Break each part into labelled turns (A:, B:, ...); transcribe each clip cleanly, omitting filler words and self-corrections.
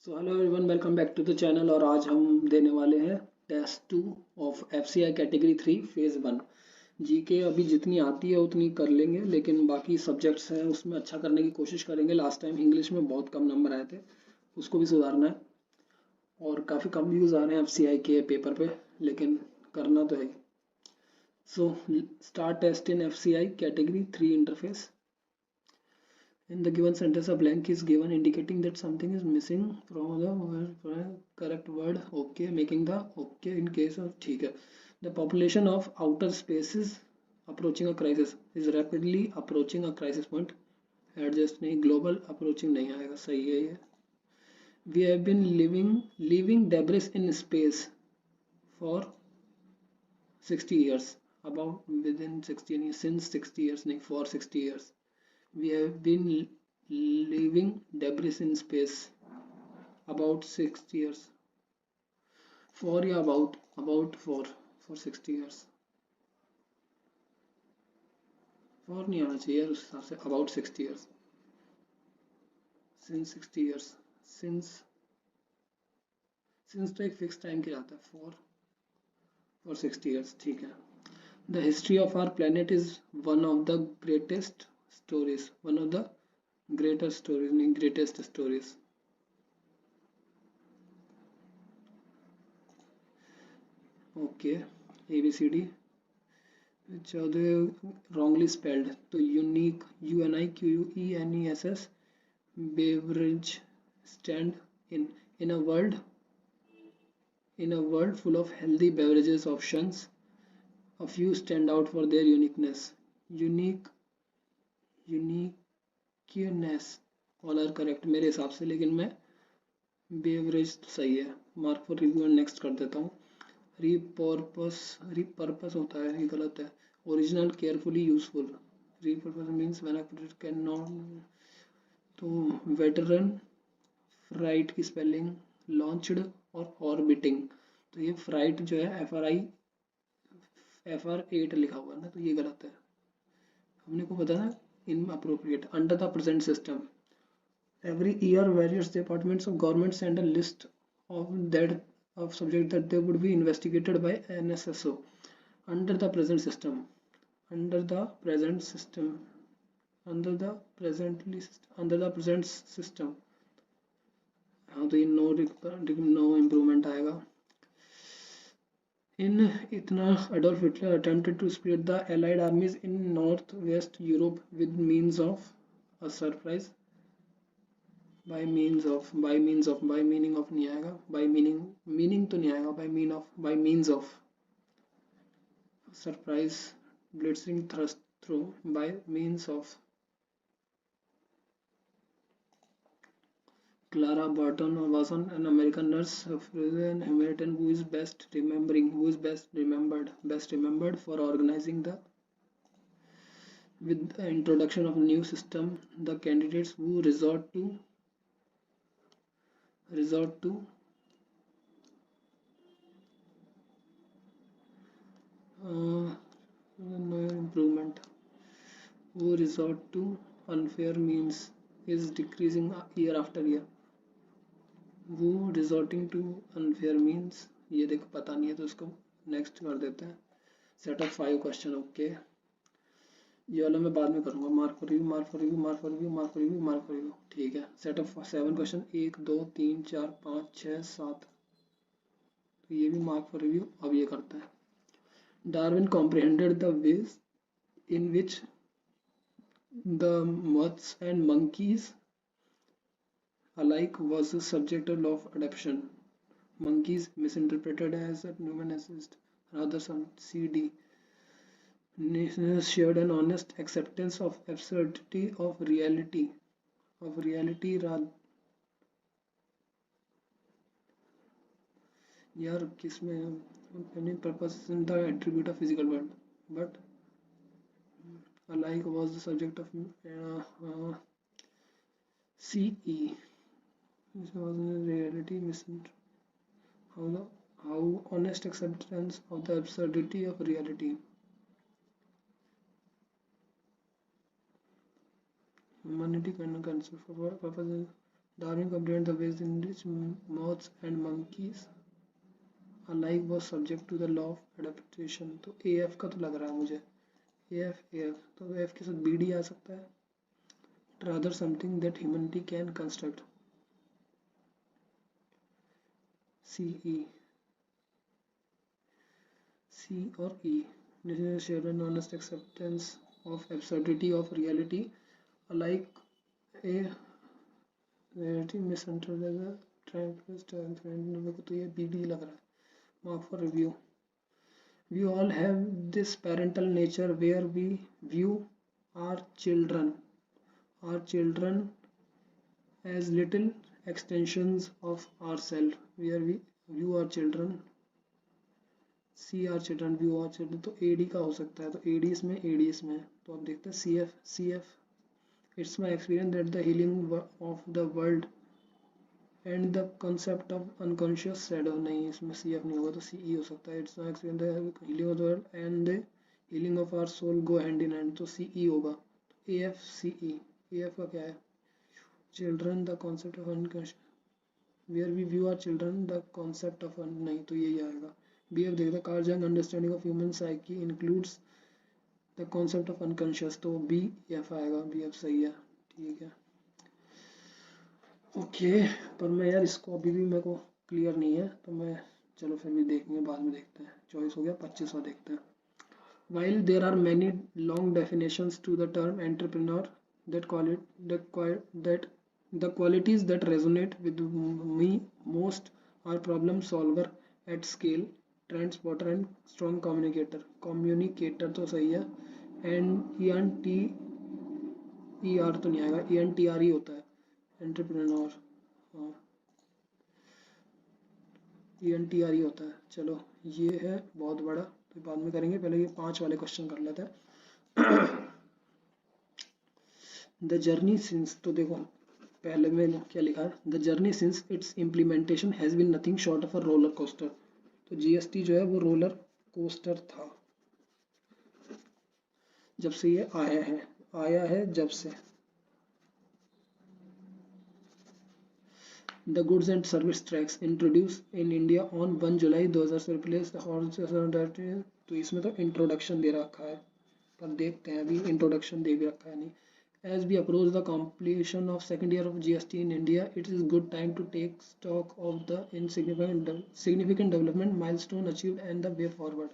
A: So hello everyone, welcome back to the channel. और आज हम देने वाले हैं test 2 of FCI category 3 phase 1। GK अभी जितनी आती है उतनी कर लेंगे, लेकिन बाकी सब्जेक्ट्स हैं उसमें अच्छा करने की कोशिश करेंगे। लास्ट टाइम इंग्लिश में बहुत कम नंबर आए थे, उसको भी सुधारना है। और काफ़ी कम व्यूज़ आ रहे हैं एफसीआई के पेपर पे, लेकिन करना तो है। So start test in FCI category 3 interface. In the given sentence, a blank is given indicating that something is missing from the correct word. Okay, making the okay in case of ठीक है. The population of outer spaces approaching a crisis is rapidly approaching a crisis point. Adjust नहीं, global approaching नहीं आएगा, सही है ये. We have been leaving debris in space for 60 years. About within 60 years, since 60 years नहीं, for 60 years. We have been leaving debris in space about 60 years. For या about for 60 years. For नहीं आना चाहिए उस हिसाब से, about 60 years. Since 60 years. Since तो एक फिक्स टाइम के आता है. For 60 years, ठीक है. The history of our planet is one of the greatest stories. One of the greatest stories, नहीं greatest stories. Okay, ABCD. which are they wrongly spelled. तो unique, UNIQUENESS, beverage, stand in a world full of healthy beverages options. A few stand out for their uniqueness. Uniqueness all are correct मेरे हिसाब से, लेकिन मैं beverage तो सही है. Mark for review and next कर देता हूँ. रिपर्पस होता है, ये गलत है. Original, carefully, useful. Repurpose means when a can not. तो वेटरन, फ्राइट की स्पेलिंग लॉन्च्ड और ऑर्बिटिंग. तो ये फ्राइट जो है FR8 लिखा हुआ है ना, तो ये गलत है. हमने को पता है in appropriate. Under the present system, every year various departments of government send a list of subjects that they would be investigated by NSSO. Under the present system, under the present system, under the present system. हाँ, तो ये no improvement आएगा. In इतना Adolf Hitler attempted to split the Allied armies in northwest Europe with means of a surprise. by meaning of नहीं आएगा. meaning तो नहीं आएगा. by means of surprise, blitzing thrust through. by means of. Clara Barton was an American nurse, an American who is best remembered for organizing with the introduction of a new system, the candidates who resort to no improvement. Who resort to unfair means is decreasing year after year. Who resorting to unfair means, ये देखो पता नहीं है तो इसको next कर देते हैं. Set of 5 question. ओके, ये वाला मैं बाद में करूँगा. Mark for review. ठीक है. Set of 7 question, 1 2 3 4 5 6 7. तो ये भी मार्क फॉर रिव्यू. अब ये करते हैं. Darwin comprehended the ways in which the moths and monkeys alike was the subject of adaptation. Monkeys misinterpreted as a human assist, rather some CD. Nations shared an honest acceptance of absurdity of reality. यार किसमें any purpose in the attribute of physical world, but alike was the subject of CE. This was in reality how honest acceptance of the absurdity of reality. Humanity can consider for purpose Darwin compared the ways in which moths and monkeys alike was subject to the law of adaptation. तो AF का तो लग रहा है मुझे, AF तो AF के साथ BD आ सकता है. Rather something that humanity can construct. CE, C or E. This is a shared honest acceptance of absurdity of reality, alike a reality misunderstood तो ये BD लग रहा है. Mark for review. We all have this parental nature where we view our children as little extensions of ourselves. Where we view our children, see our children, view our children. तो AD का हो सकता है, तो AD इसमें तो अब देखते हैं CF. It's my experience that the healing of the world and the concept of unconscious shadow. नहीं, इसमें CF नहीं होगा तो CE हो सकता है. It's my experience the healing of the world and the healing of our soul go hand in hand, तो CE होगा. AF CE. AF का क्या है? Children the concept of unconscious, where we view our children the concept of नहीं, तो यही आएगा. BF देखते हैं. Carl Jung understanding of human psyche includes the concept of unconscious, तो BF आएगा. BF सही है, ठीक है. ओके पर मैं यार इसको अभी भी मेरे को क्लियर नहीं है, तो मैं चलो फिर भी देखेंगे, बाद में देखते हैं. चॉइस हो गया 25वां देखते हैं. While there are many long definitions to the term entrepreneur, that the qualities that resonate with me most are problem solver at scale, transporter and strong communicator. Communicator तो सही है. एंड ENTER तो नहीं आएगा, ENTR ही होता है. Entrepreneur, हाँ ENTR ही होता है. चलो ये है बहुत बड़ा, तो बाद में करेंगे, पहले ये 5 वाले क्वेश्चन कर लेते हैं. द जर्नी सिंस, तो देखो पहले में क्या लिखा है. The journey since its implementation has been nothing short of a roller coaster. तो GST जो है वो रोलर कोस्टर था जब से ये आया है जब से. The goods and service tax introduced in India on 1 July 2000 से replace the horse. तो इसमें तो इंट्रोडक्शन दे रखा है, पर देखते हैं अभी इंट्रोडक्शन दे भी रखा है नहीं. As we approach the completion of second year of GST in India, it is good time to take stock of the significant development milestone achieved and the way forward.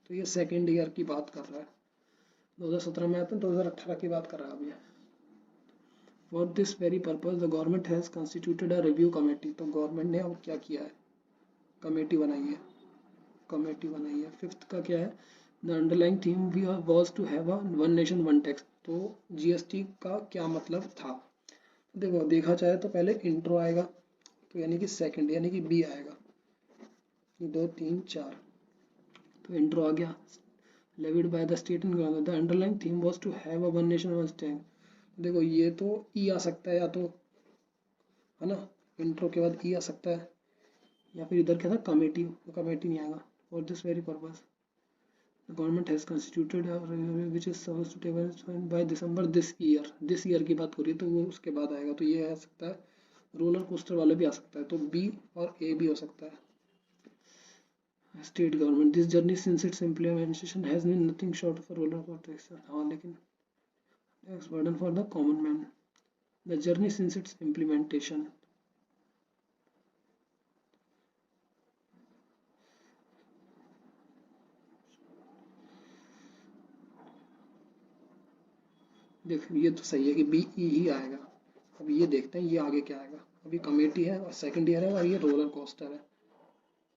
A: तो ये सेकेंड ईयर की बात कर रहा है. 2017 में आता है, 2018 की बात कर रहा है अभी. For this very purpose, the government has constituted a review committee. तो गवर्नमेंट ने अब क्या किया है, कमेटी बनाई है. फिफ्थ का क्या है, the underlying theme was to have a one nation one tax. तो GST का क्या मतलब था. देखो देखा जाए तो पहले इंट्रो आएगा, तो यानी कि सेकंड यानी कि B आएगा. 2 3 4 तो इंट्रो आ गया. levied by the state and government. The underlying theme was to have a one nation one tax. देखो ये तो E आ सकता है, या तो है ना, इंट्रो के बाद E आ सकता है, या फिर इधर क्या था कमेटी नहीं आएगा. For this very purpose, the government has constituted a review which is supposed to take place by December this year. This year की बात हो रही है, तो वो उसके बाद आएगा. तो ये आ सकता है, रोलर कोस्टर वाला भी आ सकता है, तो B और A भी हो सकता है. State government, this journey since its implementation has been nothing short of a roller coaster. हाँ लेकिन tax burden for the common man. The journey since its implementation. देख ये तो सही है कि BE ही आएगा. अब ये देखते हैं ये आगे क्या आएगा. अभी कमेटी है और सेकंड ईयर है और ये रोलर कोस्टर है.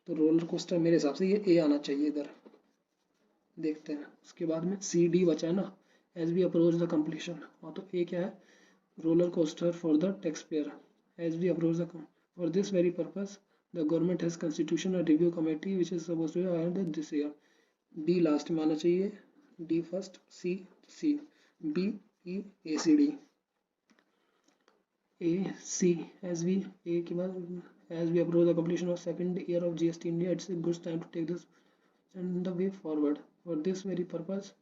A: तो रोलर कोस्टर मेरे हिसाब से ये A आना चाहिए इधर. देखते हैं. उसके बाद में CD बचा है ना, as we approach the completion. हाँ तो A क्या है, roller coaster for the taxpayer. As we approach the for this very purpose, the government has constitution a review committee which is supposed to be hired this year. D last में आना चाहिए, D first, C, B E A C D. A C as we A के बाद as we approach the completion of second year of GST India, it's a good time to take this and the way forward. For this very purpose,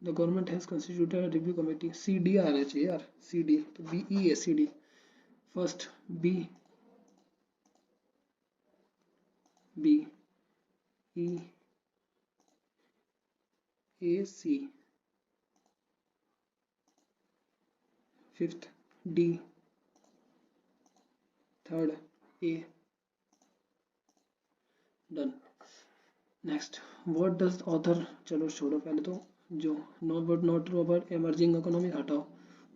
A: the government has constituted a review committee. CD आना चाहिए यार, CD तो BE A C D. First, B, B, E, A, C. Fifth, D. Third, A. Done. Next, what does the author, चलो छोड़ो पहले तो जो not but not true about emerging economies हटाओ.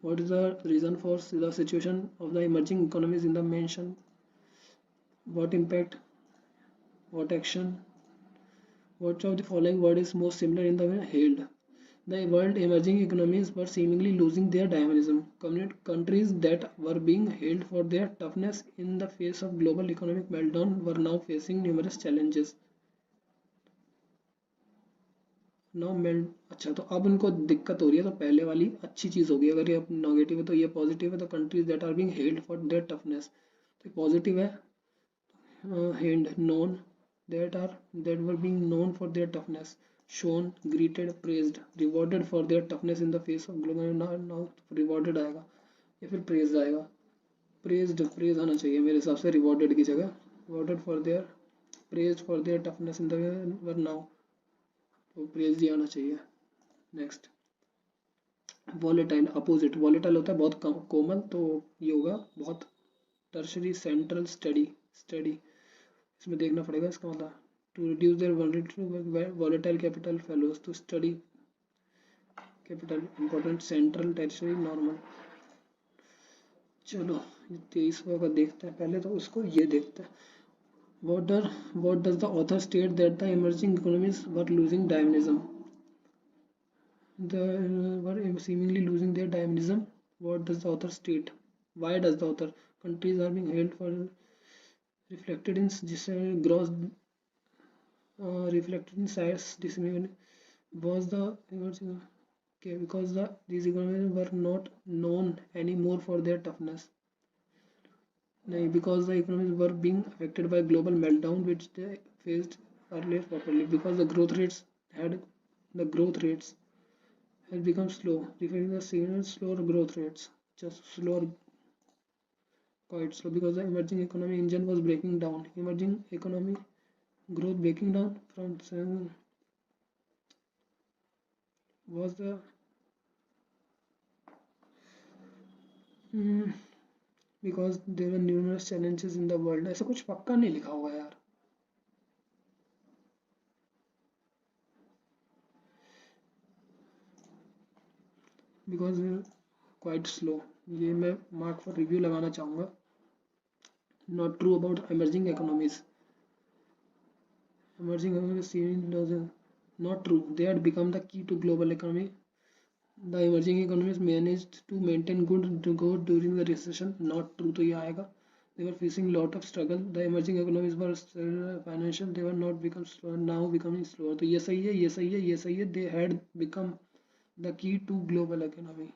A: What is the reason for the situation of the emerging economies in the mention? What impact? What action? Which of the following word is most similar in the way hailed? The world emerging economies were seemingly losing their dynamism. Countries that were being hailed for their toughness in the face of global economic meltdown were now facing numerous challenges. No melt. अच्छा, तो अब उनको दिक्कत हो रही है. तो पहले वाली अच्छी चीज़ होगी. अगर ये नेगेटिव है तो ये पॉजिटिव है. तो countries that are being held for their toughness, तो पॉजिटिव है. Held, known, that were being known for their toughness, shown, greeted, praised, rewarded for their toughness in the face of global. Now rewarded आएगा या फिर praised आएगा. Praise आना चाहिए मेरे हिसाब से रिवॉर्डेड की जगह. Rewarded for there, praised for their toughness in the were now, तो प्रेज ही आना चाहिए. Next, volatile opposite. वॉलेटाइल होता है बहुत कोमल, तो ये होगा बहुत. Tertiary, central, study. स्टडी इसमें देखना पड़ेगा इसका मतलब. To reduce their volatile capital fellows, to study capital important. Central, tertiary, normal. चलो 23वां का देखते हैं. पहले तो उसको ये देखते हैं. What does the author state that the emerging economies were losing dynamism? They were seemingly losing their dynamism. What does the author state? Why does the author? Countries are being held for reflected in gross, reflected in size dissemination. Was the okay, because these economies were not known anymore for their toughness. No, because the economies were being affected by global meltdown which they faced earlier properly. Because the growth rates had become slow, referring to the similar slower growth rates, just slower, quite slow. Because the emerging economy engine was breaking down. Emerging economy growth breaking down from was the because there were numerous challenges in the world. ऐसा कुछ पक्का नहीं लिखा हुआ यार. Because quite slow. ये मैं mark for review लगाना चाहूँगा. Not true about emerging economies. Emerging economies not true. They had become the key to global economy. The emerging economies managed to maintain good growth during the recession. Not true. तो ये आएगा. They were facing lot of struggle. The emerging economies were financial. They were not become slow, now becoming slower. तो ये सही है, ये सही है, ये सही है. They had become the key to global economy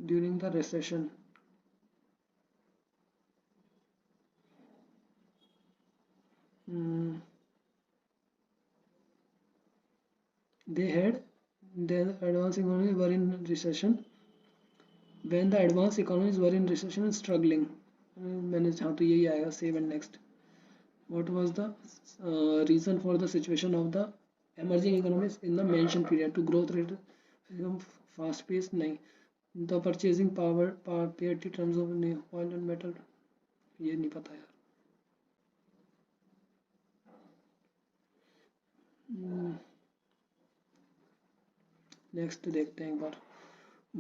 A: during the recession. They had the advanced economies were in recession. When the advanced economies were in recession and struggling. मैंने हाँ तो यही आएगा. Save and next. What was the reason for the situation of the emerging economies in the mentioned period? To growth rate fast paced नहीं. The purchasing power parity terms of oil and metal, ये नहीं पता यार. Next देखते हैं एक बार.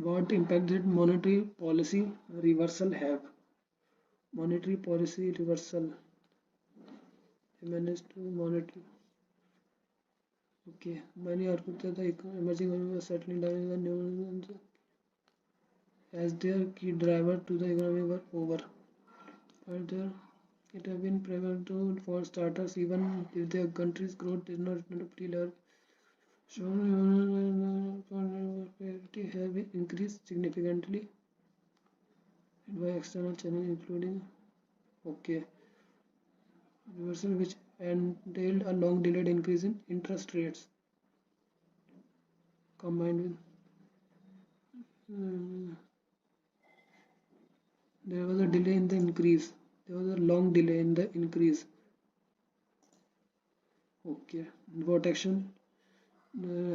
A: What impact did monetary policy reversal have? Monetary policy reversal. Managed to monetary. Okay. Many are put the emerging economies settling down in the new as their key driver to the economy were over. Further, it have been prevalent for starters even if their country's growth did not pre-level. So prosperity have increased significantly by external channels including reversal which entailed a long delayed increase in interest rates combined with Mm, there was a delay in the increase. There was a long delay in the increase. Okay. What action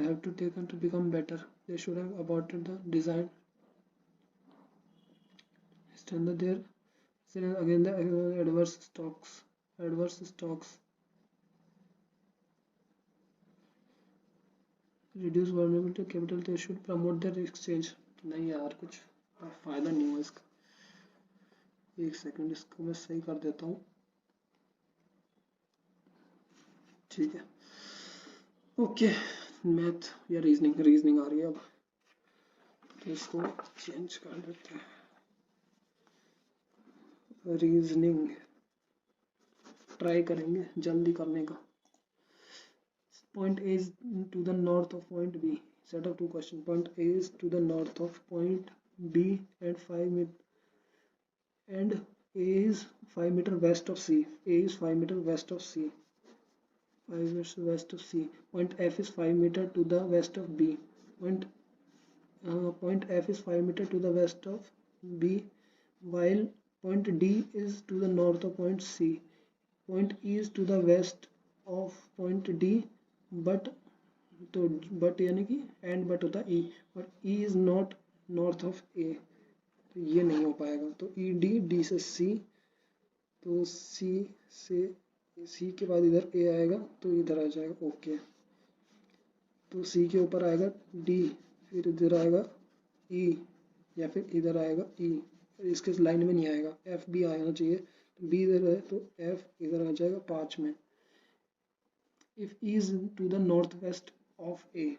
A: have to taken to become better? They should have aborted the design standard there. So again the adverse stocks reduce vulnerability capital. They should promote their exchange. नहीं यार कुछ फायदा नहीं हुआ इसका. एक second इसको मैं सही कर देता हूँ. ठीक है. ओके. मैथ या रीजनिंग आ रही है अब, तो इसको चेंज कर देते हैं. रीजनिंग ट्राई करेंगे जल्दी करने का. Point A is to the north of point B. Set of two questions. Point A is to the north of point B and 5 and A is 5 meter west of C. A is 5 meter west of C. 5 meters west of C. Point F is 5 meter to the west of B. Point F is 5 meter to the west of B, while point D is to the north of point C. Point E is to the west of point D, but यानी कि but होता है E, but E is not north of A, तो ये नहीं हो पाएगा. तो D से C, तो C के बाद इधर A आएगा तो इधर आ जाएगा. ओके. तो C के ऊपर आएगा D, फिर इधर आएगा E, या फिर इधर आएगा E. इसके लाइन में नहीं आएगा, F भी आना चाहिए. तो B इधर है तो F इधर आ जाएगा 5 में. If E is to the northwest of A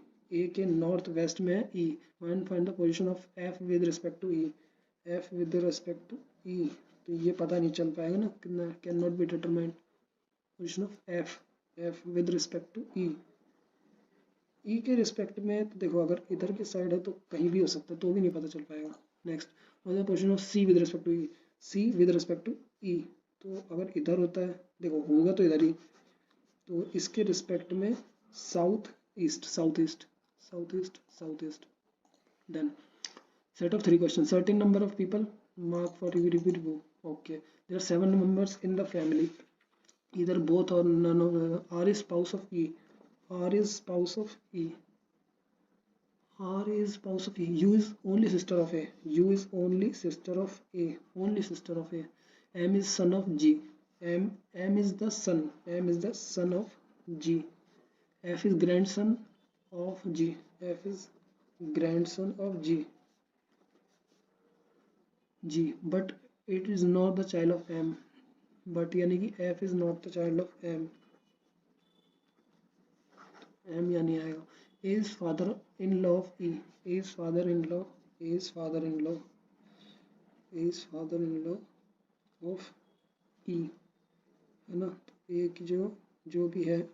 A: के नॉर्थ वेस्ट में है E, find the position of F with respect to E. F with respect to E, तो ये पता नहीं चल पाएगा ना, can not be determined position of F with respect to E. E के रिस्पेक्ट में तो देखो अगर इधर की साइड है तो कहीं भी हो सकता है, तो भी नहीं पता चल पाएगा. Next position of C with respect to E. C with respect to E, तो अगर इधर होता है, देखो होगा तो इधर ही, तो इसके रिस्पेक्ट में south east. Then set of 3 questions. Certain number of people mark for repeat. Okay, there are 7 members in the family. Either both or none of R is spouse of E. R is spouse of E. U is only sister of A. Only sister of A. M is son of G. M is the son of G. F is grandson of G. But it is not the child of M. But यानी कि F is not the child of M. M यानी आएगा. A is father-in-law of E. A is father-in-law of E, है ना. तो A की जो भी है,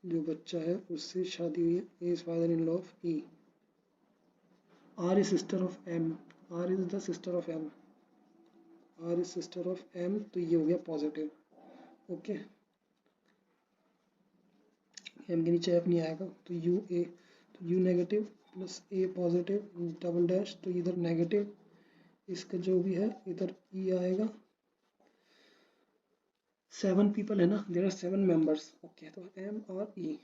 A: जो बच्चा है उससे शादी हुई है. A is father-in-law of E. R is sister of M. R is the sister of M. तो ये हो गया पॉजिटिव. ओके. M के नीचे F नहीं आएगा, तो U negative plus A positive double dash, तो इधर नेगेटिव. इसका जो भी है इधर E आएगा. 7 पीपल है ना, देयर आर 7 मेंबर्स. ओके, तो M और E,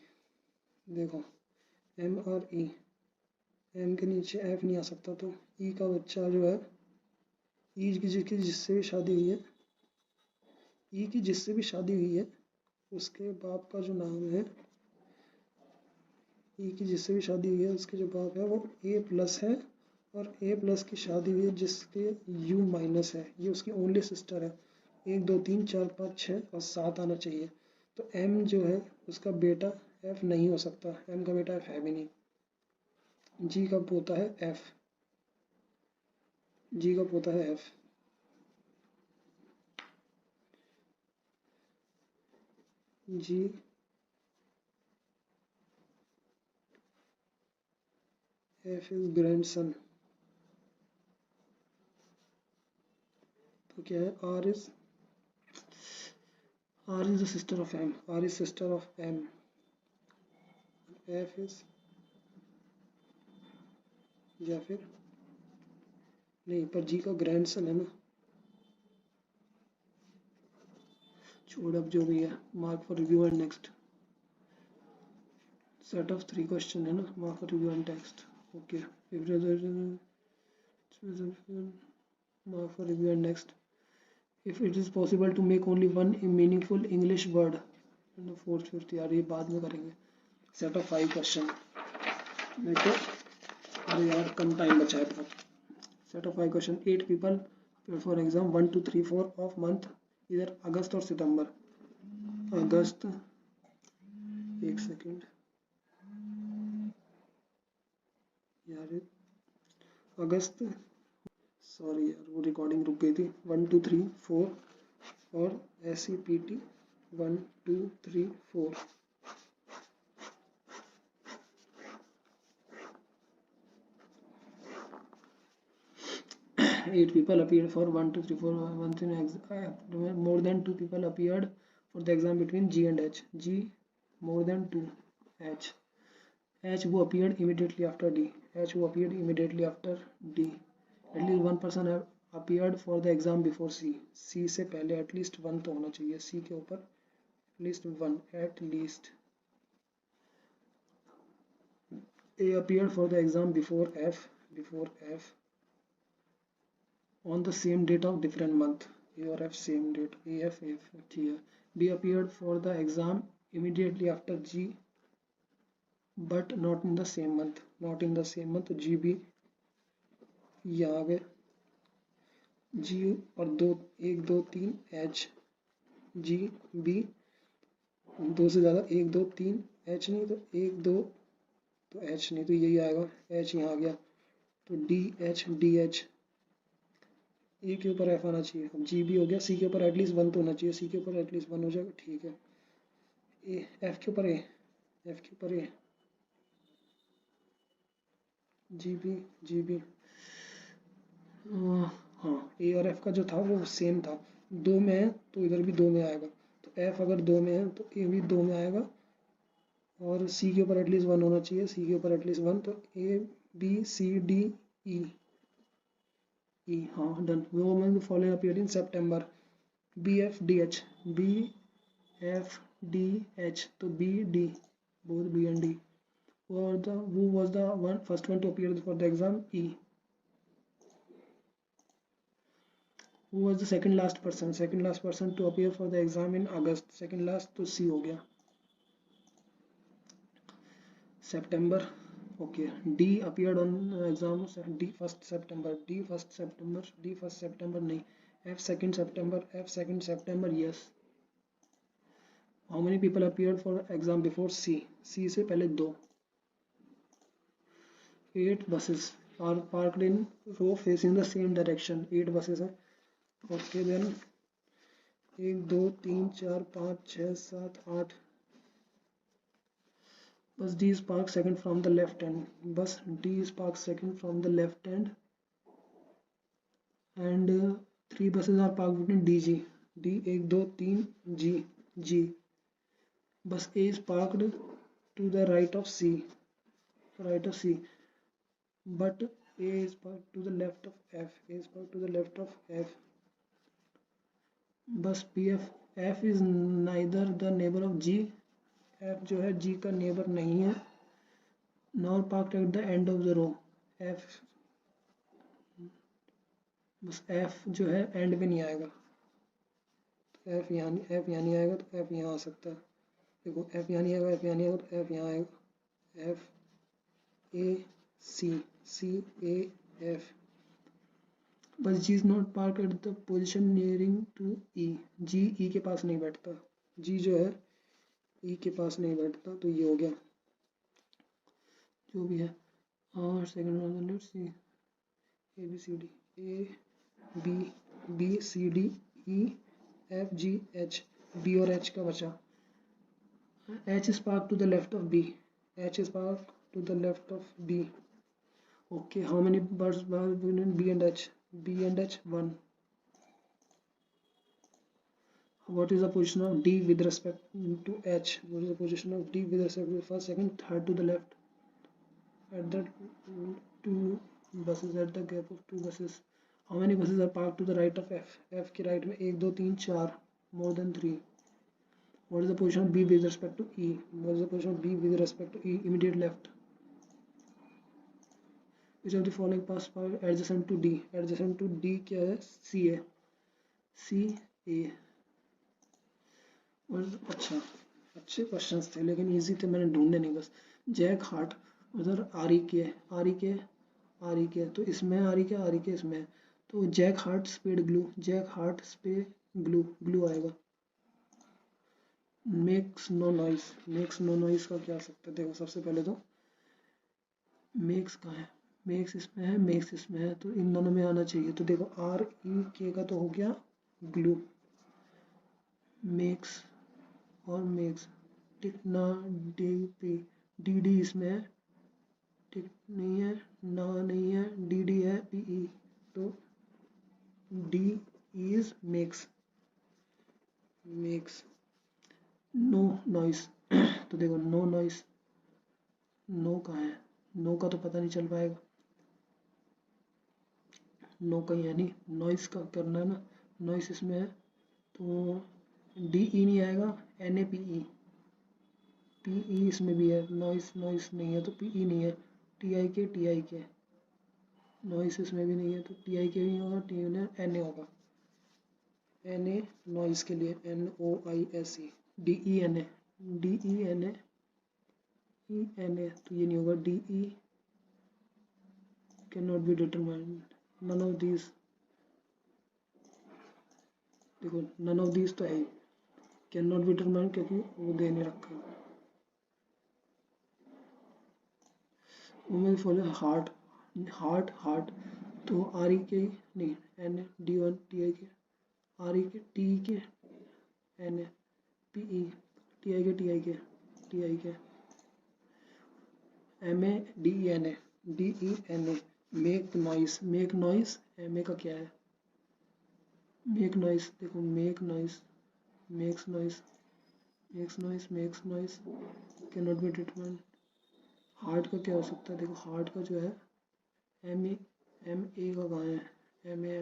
A: देखो M और E, M के नीचे F नहीं आ सकता, तो E का बच्चा जो है, E की जिससे भी शादी हुई है, उसके बाप का जो नाम है, E की जिससे भी शादी हुई है उसके जो बाप है वो A प्लस है, और A प्लस की शादी हुई है जिसके U माइनस है, ये उसकी ओनली सिस्टर है. 1 2 3 4 5 6 और 7 आना चाहिए. तो M जो है उसका बेटा F नहीं हो सकता, M का बेटा F है भी नहीं. G का पोता है F. G F is grandson. तो क्या है, R is the sister of M. F is या फिर नहीं, पर जी का ग्रैंडसन है ना। छोड़, अब जो भी है, mark for review and next. Set of 3 question है ना, mark for review and text. Okay, mark for review and next. If it is possible to make only one meaningful English word in the fourth fifth, यार ये बाद में करेंगे। Set of 5 question। मेरे को अरे यार कम टाइम बचा है बहुत। Set of 5 question। 8 people appear for exam 1 2 3 4 of month इधर अगस्त और सितंबर। अगस्त, एक सेकेंड यार, अगस्त, सॉरी यार वो रिकॉर्डिंग रुक गई थी। 1 2 3 4 और SEPT 1 2 3 4। 8 people appeared for 1 2 3 4 1 3 more than 2 people appeared for the exam between G and H। G more than 2, H who appeared immediately after D, H who appeared immediately after D। At least one person have appeared for the exam before C। C से पहले at least one तो होना चाहिए, C के ऊपर at least one, at least। A appeared for the exam before F on the same date of different month। A और F same date, AF ठीक है। B appeared for the exam immediately after G but not in the same month, GB ये आ गए। G और 2 1 2 3 H, G B 2 से ज़्यादा 1 2 3 H नहीं तो 1 2 तो H नहीं तो यही आएगा, H यहाँ आ गया तो DH ए के ऊपर F आना चाहिए। अब G B हो गया, C के ऊपर एटलीस्ट 1 तो होना चाहिए, C के ऊपर एटलीस्ट 1 हो जाएगा, ठीक है। F के ऊपर A, G B हाँ, A और F का जो था वो सेम था, 2 में है तो इधर भी 2 में आएगा, तो F अगर 2 में है तो A भी 2 में आएगा और C के ऊपर एटलीस्ट 1 होना चाहिए, C के ऊपर एटलीस्ट 1, तो A B C D E हाँ done. Women following appeared in September. BF DH तो BD, both B and D। who was the first one to appear for the exam? E। who was the second last person to appear for the exam in August? second last तो C हो गया। September, okay। D appeared on exam D 1st September नहीं, F 2nd September yes। how many people appeared for exam before C से पहले 2। 8 buses are parked in row facing the same direction, 8 buses हैं, okay then 1 2 3 4 5 6 7 8। bus D is parked second from the left hand, and 3 buses are parked between DG, D 1 2 3 G। bus A is parked to the right of C, but A is parked to the left of F। bus F is neither the neighbor of G, F जो है G का neighbour नहीं है, nor parked at the end of the row, F बस F जो है and में नहीं आएगा, तो F यहाँ नहीं आएगा तो F यहाँ आ सकता है। देखो F यहाँ नहीं आएगा, F यहाँ नहीं आएगा तो F यहाँ आएगा, F A C A F। बस G is not parked at the position nearing to E, G E के पास नहीं बैठता, G जो है E के पास नहीं बैठता, तो ये हो गया जो भी है। और second one let's see B C D E F G H, B और H का बचा। H is parked to the left of B, okay। how many birds between B and H 1। what is the position of D with respect to H? What is the position of D with respect to first second third to the left, at the 2 buses at the gap of 2 buses. How many buses are parked to the right of F? F के right में 1 2 3 4, more than 3. What is the position of B with respect to E? What is the position of B with respect to E? Immediate left. Which of the following paths are adjacent to D? Adjacent to D क्या है? C है. C A. अच्छा अच्छे questions थे लेकिन easy थे, मैंने ढूंढे नहीं बस. जैक हार्ट उधर आर ई के तो इसमें आर ई के इसमें, तो जैक हार्ट स्पीड ग्लू आएगा. मेक्स नो नॉइस का क्या सकते हैं? देखो सबसे पहले तो मेक्स कहाँ है? मेक्स इसमें है तो इन दोनों में आना चाहिए. तो देखो आर ई के का तो हो गया ग्लू. मेक्स और मेक्स टिकना डी डी इसमें है, टिक नहीं है, ना नहीं है, डी डी है, पी ई, तो D is max. No noise तो देखो नो नॉइस, नो कहाँ है? नो का तो पता नहीं चल पाएगा, नो कहीं है नहीं. नॉइस का करना है ना, नॉइस इसमें है तो डी ई नहीं आएगा, एन ए पी ई इसमें भी है. नॉइस नहीं है तो पी ई नहीं है. टी आई के नॉइस इसमें भी नहीं है तो टी आई के भी होगा, टी एन ए होगा. एन ए नॉइस के लिए N O I S E. D E N A तो ये नहीं होगा. D E can not be determined. None of these, देखो नन ऑफ दीज तो है ही. कैन नॉट बी डिटरमाइंड क्योंकि वो दे नहीं रखा. वो फॉलो हार्ट तो आर ई के नहीं, N A D one T I K, R E K T E K, N A P E, T I के M A D E N A. Make noise M A का क्या है? Make noise. देखो makes noise can not be determined. Heart का क्या हो सकता है? देखो हार्ट का जो है एम ए का कहाँ है? M A.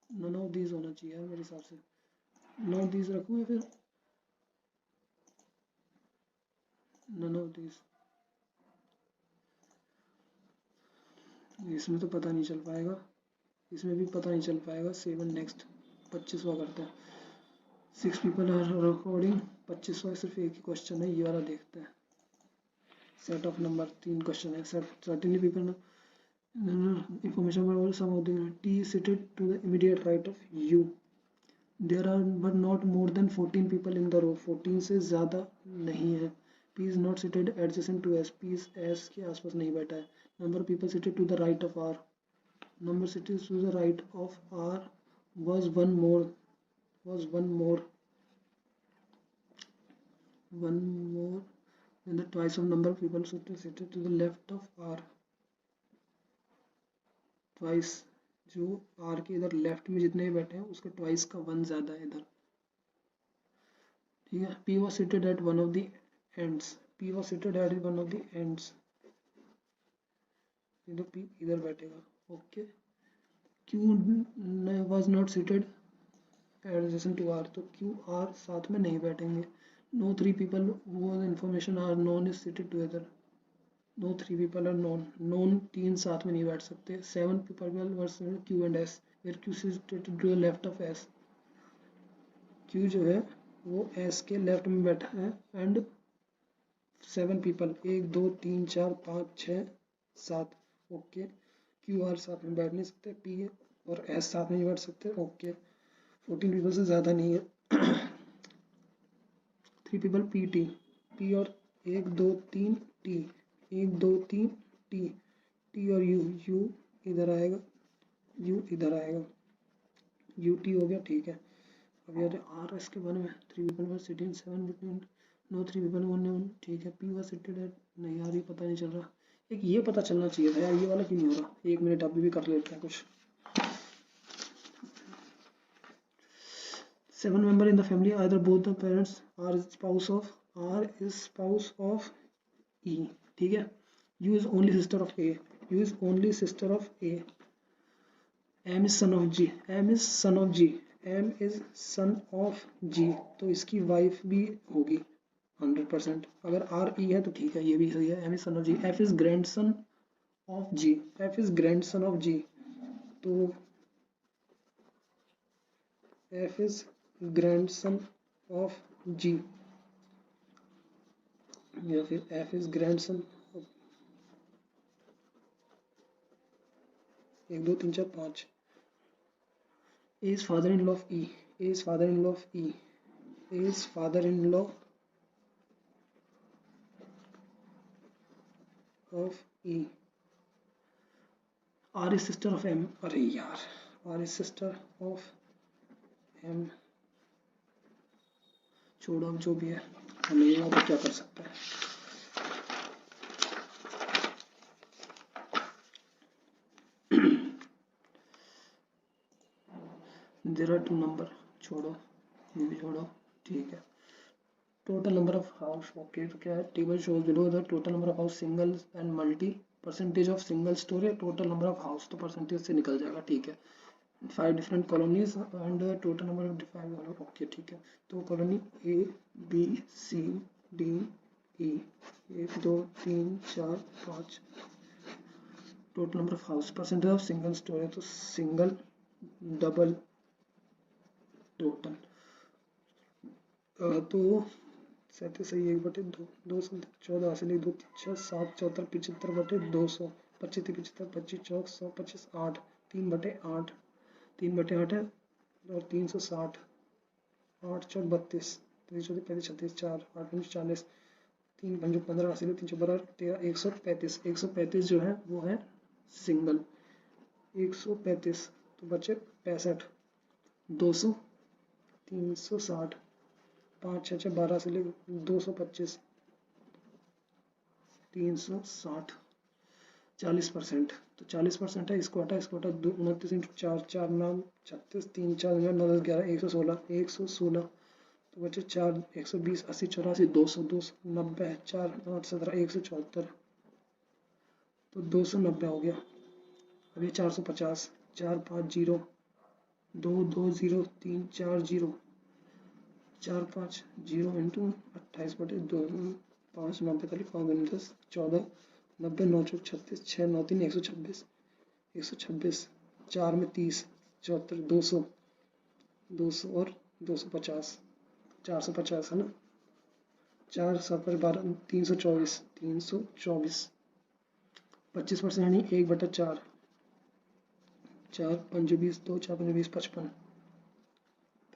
A: None of these होना चाहिए मेरे हिसाब से. नन ऑफ दीज रखूँ या फिर नन ऑफ दीज? इसमें तो पता नहीं चल पाएगा, इसमें भी पता नहीं चल पाएगा. 7 नेक्स्ट 25वां करते हैं. 6 पीपल आर रिकॉर्डिंग. 25वां सिर्फ एक ही क्वेश्चन है, ये वाला देखते हैं. सेट ऑफ नंबर 3 क्वेश्चन है. Certainly people information some of the T is seated to the immediate right of U. There are but not more than 14 people in the row. 14 से ज़्यादा नहीं है. P is not seated adjacent to S. P is S के आसपास नहीं बैठा है. Number of people seated to the right of R. Number seated to the right of R was one more than the twice of number of people seated to the left of R. Twice जो are के इधर left में जितने बैठे हैं उसका twice का 1 ज़्यादा है इधर. ठीक है. P was seated at one of the ends. तो P इधर बैठेगा. Okay. Q was not seated adjacent to R. तो Q R साथ में नहीं बैठेंगे. No 3 people whose information are known is seated together. No 3 people are known 3 साथ में नहीं बैठ सकते. 7 people versus Q and S, where Q is seated to the left of S. Q जो है वो S के लेफ्ट में बैठा है and 7 people 1 2 3 4 5 6 7. Okay. Q R साथ में बैठ नहीं सकते. P और S साथ में नहीं बैठ सकते. ओके. 14 people से ज़्यादा नहीं है. 3 people P और 1 2 3 T, 1 2 3 टी और यू इधर आएगा, यू टी हो गया. ठीक है. अब यार आर एस के बारे में 3 people were sitting 7 between no 3 people were. ठीक है. P was seated at नहीं यार ये पता नहीं चल रहा. एक ये पता चलना चाहिए था यार, ये वाला क्यों नहीं हो रहा? 1 मिनट अभी भी कर लेते हैं कुछ. 7 member in the family, either both the parents are spouse of E, ठीक है। U is only sister of A, U is only sister of A, M is son of G, M is son of G, M is son of G, तो इसकी wife भी होगी 100%। अगर R E है तो ठीक है, ये भी सही है। M is son of G, F is grandson of G, F is grandson of G, तो F is grandson of G, या फिर F is grandson of 1 2 3 4 5। A is father-in-law of E, A is father-in-law of E, A is father-in-law of E, R is sister of M, अरे यार, R is sister of M, छोड़ो अब जो भी है, नहीं हुआ तो क्या कर सकते हैं। There are 2 number, छोड़ो ये भी छोड़ो, ठीक है। Total number of house, okay, तो क्या है, table shows below the total number of house single and multi, percentage of single storey, total number of house, तो परसेंटेज से निकल जाएगा, ठीक है। 5 different colonies and total number of defined, okay ठीक है। तो colony A B C D E 1 2 3 4 5, total number of house, percentage of single storey, तो सिंगल डबल टोटल, तो 37 सही 1/2, 2 14 हासिल 1 2 3 6 7 74 75/200, 25 75 25 चौक 100 25 8 3/8, 3/8 है, और 360, 8 चौक 32, 3 चौक 35 36 4 8 5 40, 3 5 15 हासिल 3 12 13 135, 135 जो है वो है सिंगल, 135, तो बचे 65, 200 360, 5 6 12 से 225, 360, 40%, तो 40% है, इसको हटा 29 इंटू 4 4 9 36 3 4 9 10 11 116, तो बचे 4 120 80 84 200 290 4 8 17 174, तो 290 हो गया। अब ये 450, 4 5 0 2 2 0 3 4 0 4 5 0 इंटू 28/2, 5 9 45 5 10 14 90 9 36 6 9 3 126, 126 4 में 30 74 200 200 और 250, 450 है ना, 4 7 12 324, 324, 25% यानी 1/4, 4 5 20 2 4 5 20 55,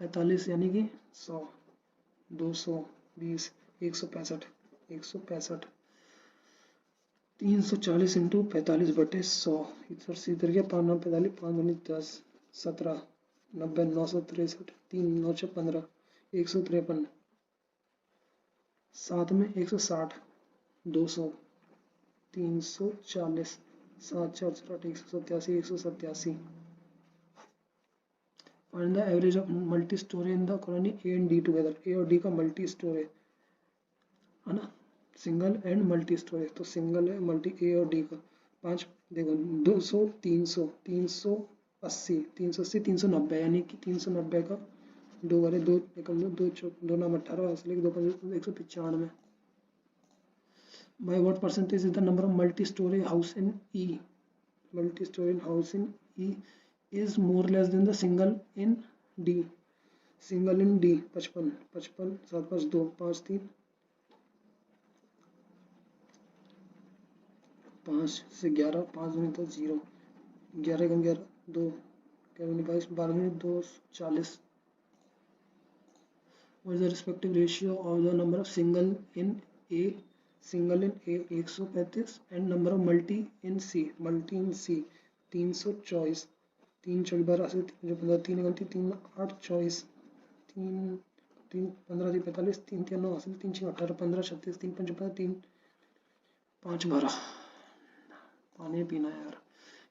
A: 45 यानी कि 100, 220 165, 165, 340 इंटू 45/100, इधर से इधर गया 5 9 45 5 9 10 17 90 963, 3 9 6 15 153, 7 में 160, 200 340, 7 4 8 187 187। Find the average of multi-story in the colony A and D together, A और D का मल्टी स्टोरी है ना, सिंगल एंड मल्टी स्टोरी, तो सिंगल है मल्टी A और D का 5, देखो 200 300 380 380 390, यानी कि 390 का 2 वाले 2 निकल 2 नाम 18 हासिल 2 195। By what percentage is the number of multi-story house in E? Multi-story house in E is more less than the single in D. Single in D 55 55 7 5 2 5 3 5 से 11 5 में तो 0 11 11 2 22 12 में 2 40। What is the respective ratio of the number of single in A 135 and number of multi in C 324, 3 चौक 12 से 3 15 3 गलती 3 8 24, 3 3 15 3 45 3 3 9 हासिल 3 6 18 15 36 3 5 15 3 5 12, पानी पीना यार।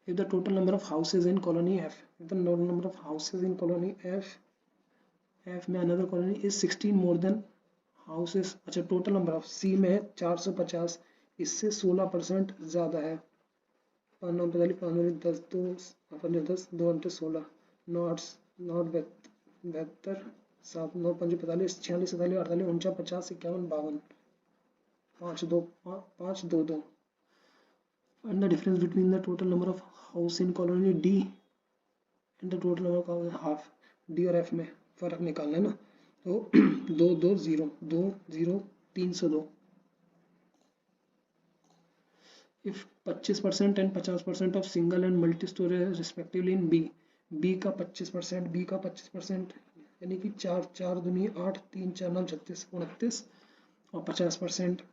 A: If the total number of houses in colony F, if the total number of houses in colony F में another colony is 16 more than houses, अच्छा total number of C में है 450, इससे 16% ज़्यादा है। 5 9 45 5 9 10 2 5 10 2 8 16 9 8 9 72 7 9 5 45 46 47 48 49 50 51 52 5 2 5 2 2 and the difference between the total number of house in colony D and the total number of half D और F में फर्क निकालना है ना, तो 2 2 0 2 0 302 if 25% and 50% of single and multi story respectively in B का 25% B का 25% यानी कि 4 4 दूनी 8 3 4 9 36 29 और 50%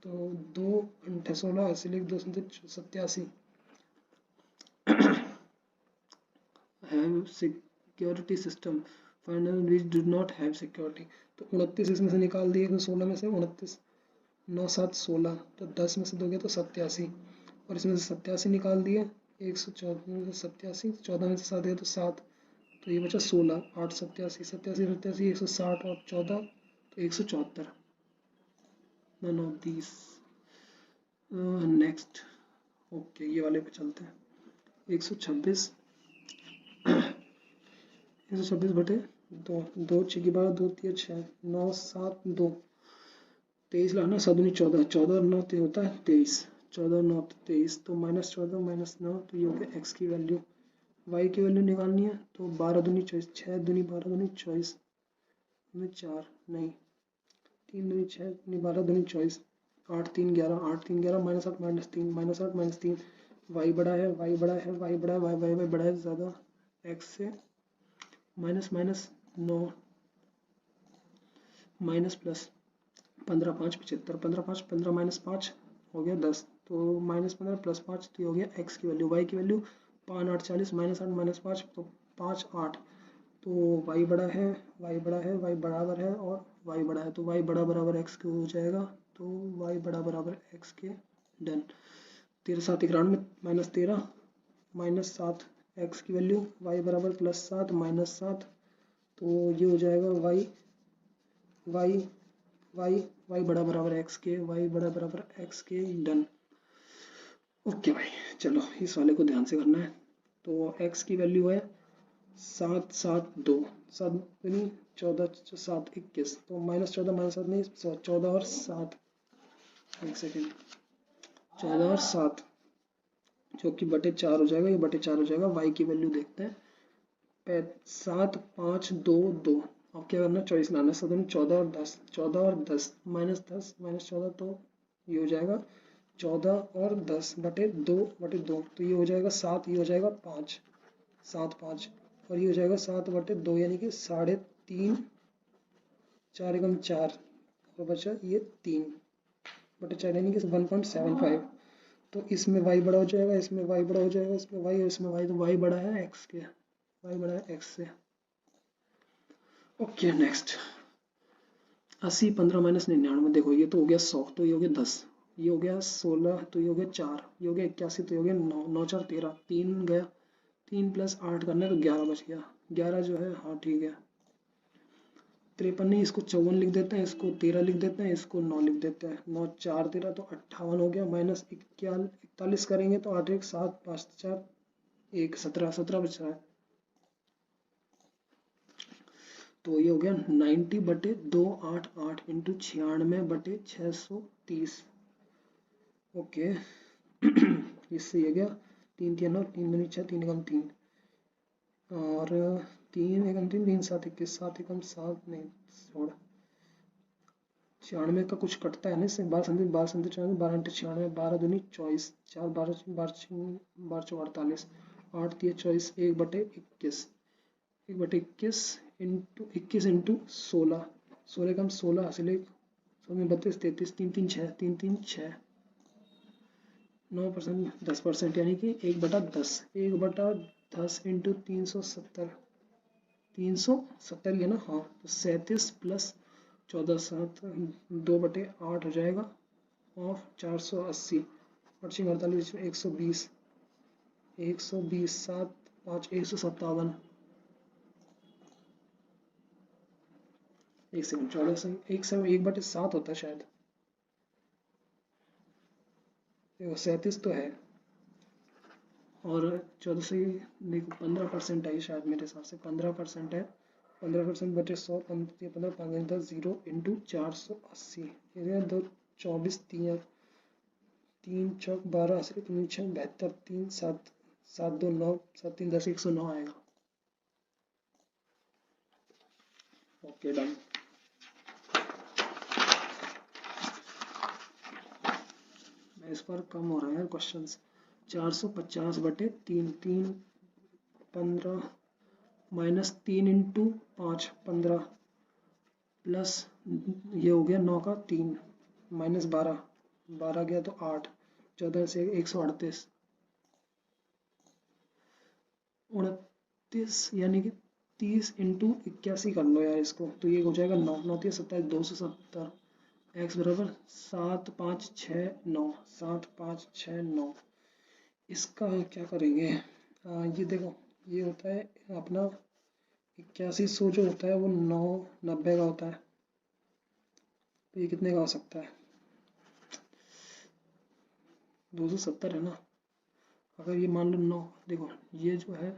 A: तो 2 8 16 ऐसे लिख 2 87 have security system final which did not have security, तो 29 इसमें से निकाल दिए, 16 में से 29 9 7 16 तो 10 में से 2 गया तो 87 और इसमें से 87 निकाल दिए 114 में से 87 14 में से 7 गया तो 7 तो ये बचा 16 8 87 87 87 160 और 14 तो 174 none of these next okay ये वाले पे चलते हैं 126 126 बटे 2 2 6 की 12 2 3 6 9 7 2 23 लाना 7 14 14 और 9 होता है 23 14 और 9 23 तो -14 -9 तो ये हो गया x की वैल्यू। y की वैल्यू निकालनी है तो 12 दूनी 24 6 दूनी 12 दूनी 24 4 नहीं 3 दूनी 6 दूनी 12 दूनी 24 8 3 11 8 3 11 -8 -3 -8 -3 y बड़ा है y बड़ा है y बड़ा है y बड़ा है ज़्यादा x से माइनस माइनस 9 माइनस प्लस 15 5 75 15 5 15 -5 हो गया 10 तो -15 + 5 तो ये हो गया x की वैल्यू। y की वैल्यू 5 8 40 -8 -5 तो 5 8 तो y बड़ा है y बड़ा है y बराबर है और y बड़ा है तो y बड़ा बराबर x के हो जाएगा तो y बड़ा बराबर x के डन। 13 7 91 -13 -7 x की वैल्यू y बराबर +7 -7 तो ये हो जाएगा y y y y बड़ा बराबर x के y बड़ा बराबर x के डन। ओके भाई चलो इस वाले को ध्यान से करना है। तो x की वैल्यू है 7 7 2 7 यानी 14 7 21 तो -14 -7 नहीं 14 और 7 एक सेकेंड 14 और 7 जो कि बटे 4 हो जाएगा, ये बटे 4 हो जाएगा। y की वैल्यू देखते हैं 7 5 2 2 अब क्या करना है 24 लाना 7 14 और 10 14 और 10 -10 -14 तो ये हो जाएगा 14 और 10 बटे 2 तो ये हो जाएगा 7 ये हो जाएगा 5 7 5 और ये हो जाएगा 7 बटे 2 यानी कि 3.5 4 एकम 4 और बचा ये 3 बटे 4 यानी कि 1.75 तो इसमें y बड़ा हो जाएगा इसमें y बड़ा हो जाएगा इसमें y और इसमें y तो y बड़ा है x के y बड़ा है x से। ओके नेक्स्ट 80 15 -99 देखो ये तो हो गया 100 तो ये हो गया 10 ये हो गया 16 तो ये हो गया 4 ये हो गया 81 तो ये हो गया 9 9 4 13 3 गया 3 + 8 करना है तो 11 बच गया 11 जो है हाँ ठीक है 53 नहीं इसको 54 लिख देते हैं इसको 13 लिख देते हैं इसको 9 लिख देते हैं 9 4 13 तो 58 हो गया -41 करेंगे तो 8 1 7 5 4 1 17 बच रहा है तो ये हो गया 90 बटे 288 इंटू 96 बटे 630 ओके इससे ये गया 3 3 9 3 दूनी 6 3 एकम 3 और 3 एकम 3 3 7 21 7 एकम 7 नहीं छोड़ 96 का कुछ कटता है ना इससे 12 संधि 12 12 96 12 दूनी 24 4 12 12 48 8 3 24 1 बटे 21 1 बटे 21 इंटू 21 इंटू 16 16 कम 16 हासिल 32 33 3 3 6 3 3 6 9% 10% यानी कि 1/10 1/10 इंटू 370 370 है ना हाँ तो 37 + 14 7 2/8 हो जाएगा और 480 8 48 120 120 7 5 157 एक सेकंड 14 से 1/7 होता है शायद देखो 37 तो है, और 14 से देखो 15% है शायद, मेरे हिसाब से 15% है। 15% बटे 100, 15 5 10 0 इंटू 480, ये दो 24 3 3 चौक 12 80 3 6 72 3 7 7 2 9 7 3 10 109 आएगा। Okay done. इस पर कम हो रहा है क्वेश्चंस। 450 बटे 3 3 15 माइनस 3 इंटू 5 15 प्लस ये हो गया 9 का 3 माइनस 12 12 गया तो 8 14 से 138 29 यानी कि 30 इंटू 81 कर लो यार इसको, तो ये हो जाएगा 9 9 27 270 एक्स बराबर 7 5 6 9 7 5 6 9। इसका क्या करेंगे, ये देखो ये होता है अपना 8100 जो होता है वो 990 का होता है, तो ये कितने का हो सकता है, 270 है ना। अगर ये मान लो 9, देखो ये जो है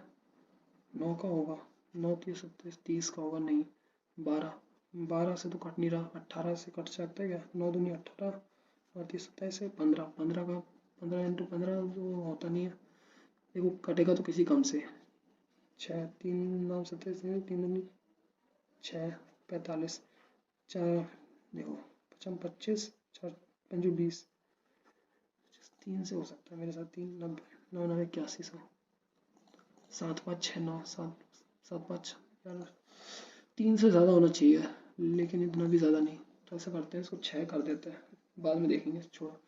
A: 9 का होगा, 9 30 27 30 का होगा, नहीं 12 12 से तो कट नहीं रहा, 18 से कट सकता है क्या, 9 दूनी 18 और 30 27 से 15 15 का 15 इंटू 15 तो होता नहीं है, देखो कटेगा तो किसी कम से 6 3 9 27 3 दूनी 6 45 4 देखो 25 4 5 20 3 से हो सकता है मेरे साथ, 3 90 9 9 81 100 7 5 6 9 7 7 5 यार 3 से ज़्यादा होना चाहिए, लेकिन इतना भी ज़्यादा नहीं, तो ऐसा करते हैं इसको 6 कर देते हैं, बाद में देखेंगे, छोड़ो।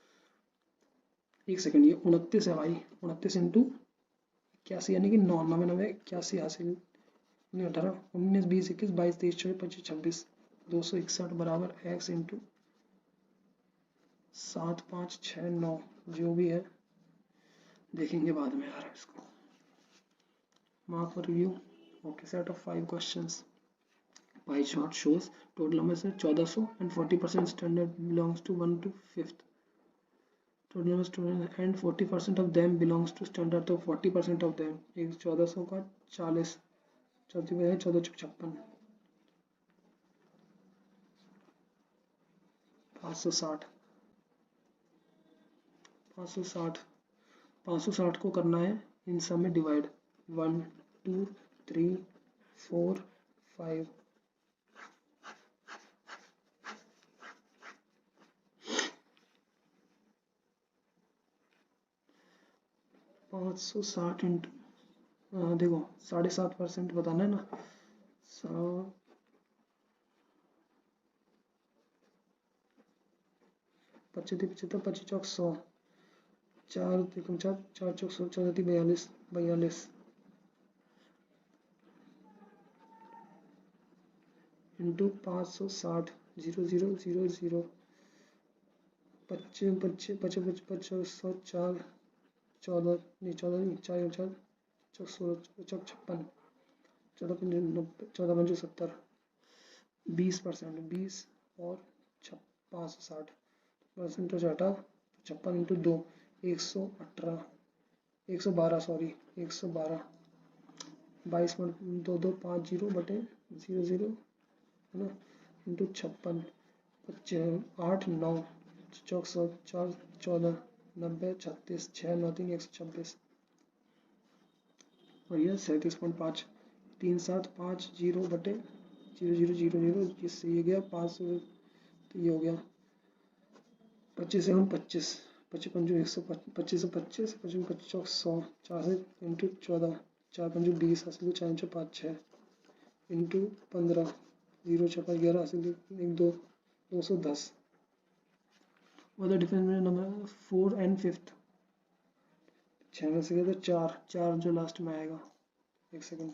A: एक सेकंड, ये 29 है भाई, 29 इंटू 81 यानी कि 9 9 9 81 हासिल 18 19 20 21 22 23 24 25 26 261 बराबर x इंटू 7 5 6 9 जो भी है देखेंगे बाद में यार इसको। Mark for review. Okay, set of 5 questions. Pie chart shows total numbers है 1400 and 40% standard belongs to 1 to 5th. Total numbers and 40% of them belongs to standard, तो 40% of them एक 1400 का 40 चौथी में है 14 56 560 560 560 को करना है इन सब में डिवाइड 1 2 3 4 5 560 इंटू देखो 7.5% बताना है ना, 75 75 25 चौक 100 4 देखो 4 4 चौक 100 4 42 42 इंटू 560 0 0 0 0 25 25 25 25 100 4 14 नहीं 14 नहीं 4 4 चौक 16 चौक 56 14 14 70 20% 20 और 560 परसेंटेज हटा 56 इंटू 2 118 112 सॉरी 112 22 2 2 5 0 बटे 0 0 है ना इंटू 56 8 9 चौक 4 14 90 36 6 9 3 126 और यह 37.5 3 7 5 0 बटे 0 0 0 0 जिससे ये गया 500, तो ये हो गया 25 25 25 पंजो 125 से 25 25 25 चौक 100 4 से इंटू 14 4 पंजो 20 हासिल 4 5 5 6 इंटू 15 0 6 5 11 हासिल 1 2 210 और द डिफरेंस में नंबर 4 एंड 5th 6 में से गया तो 4 4 जो लास्ट में आएगा, एक सेकंड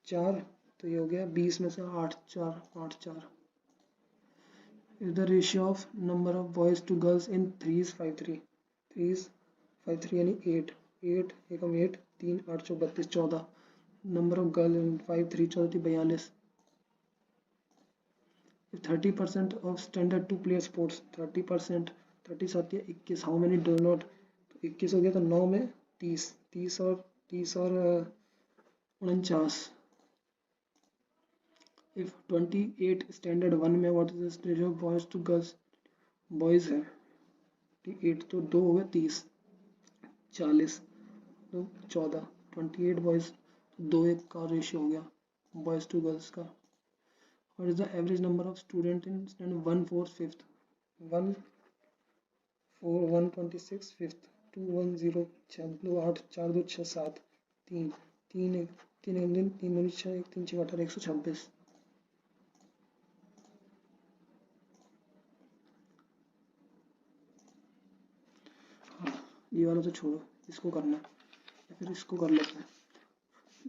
A: 4 तो ये हो गया 20 में से 8 4 8 4 is the ratio of number of boys to girls in 3's 53 यानी 8 8 एकम 8 3 8 चौ 32 14 number of girl in 53 14 42 30% of standard 2 player sports 30% 30 आती है 21, हाउ मेनी डू नॉट, तो 21 हो गया, तो 9 में 30, 30 और 49। इफ 28 स्टैंडर्ड 1 में what is the ratio boys to girls, boys है 28, तो 2 हो गए 30, 40, तो 14, 28 बॉयज, 2:1 का रेशियो हो गया बॉयज टू गर्ल्स का। What is the average number of student in standard 1 4 5th, 1 4 126 5th, 2 1 0 6 2 8 4 2 6 7 3 3 1 3 1 दिन 3 2 6 1 3 6 18 126। हाँ, ये वाला तो छोड़ो, इसको करना है या फिर इसको कर लेते हैं।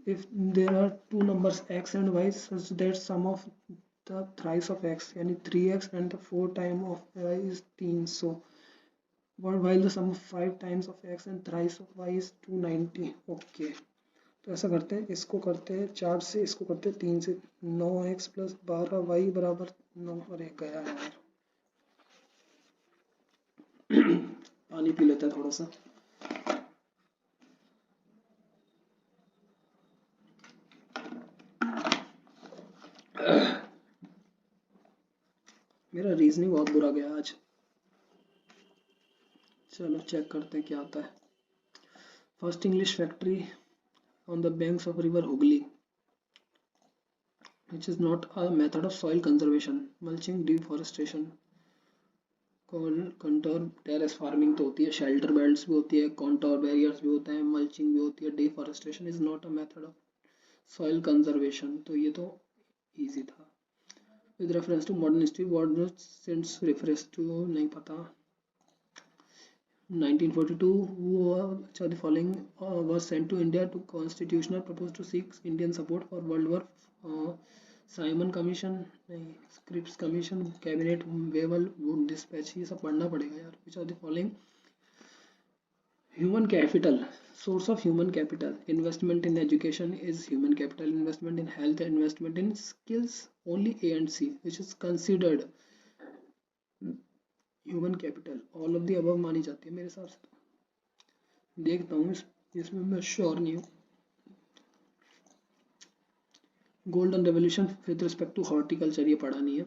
A: If there are two numbers x and y such that sum of the thrice of x यानी 3x and the 4 time of y is 3, so while the sum of 5 times of x and thrice of y is 290। Okay, तो ऐसा करते हैं, इसको करते हैं 4 से, इसको करते हैं 3 से, 9x प्लस 12y बराबर 9। अरे गया यार, पानी पी लेता है थोड़ा सा। मेरा रीजनिंग बहुत बुरा गया आज। चलो चेक करते हैं क्या आता है। First English factory on the banks of river Hooghly, which is not a method of soil conservation, mulching, deforestation, contour terrace farming तो होती है, शेल्टर बेल्ट्स भी होती है, कंटोर बैरियर्स भी होते हैं, मल्चिंग भी होती है, deforestation is not a method of soil conservation, तो ये तो इजी था। With reference to modern history what since reference to नहीं पता। 1942 which of the following was sent to India to constitutional proposed to seek Indian support for World War, Simon commission नहीं, Cripps Commission, cabinet Wavell Wood dispatch, ये सब पढ़ना पड़ेगा यार। Which of the following human capital, source of human capital, investment in education is human capital, investment in health, investment in skills, only A and C which is considered human capital, all of the above मानी जाती है मेरे हिसाब से। तो देखता हूँ, इसमें मैं श्योर नहीं हूँ। Golden revolution with respect to horticulture, ये पढ़ा नहीं है।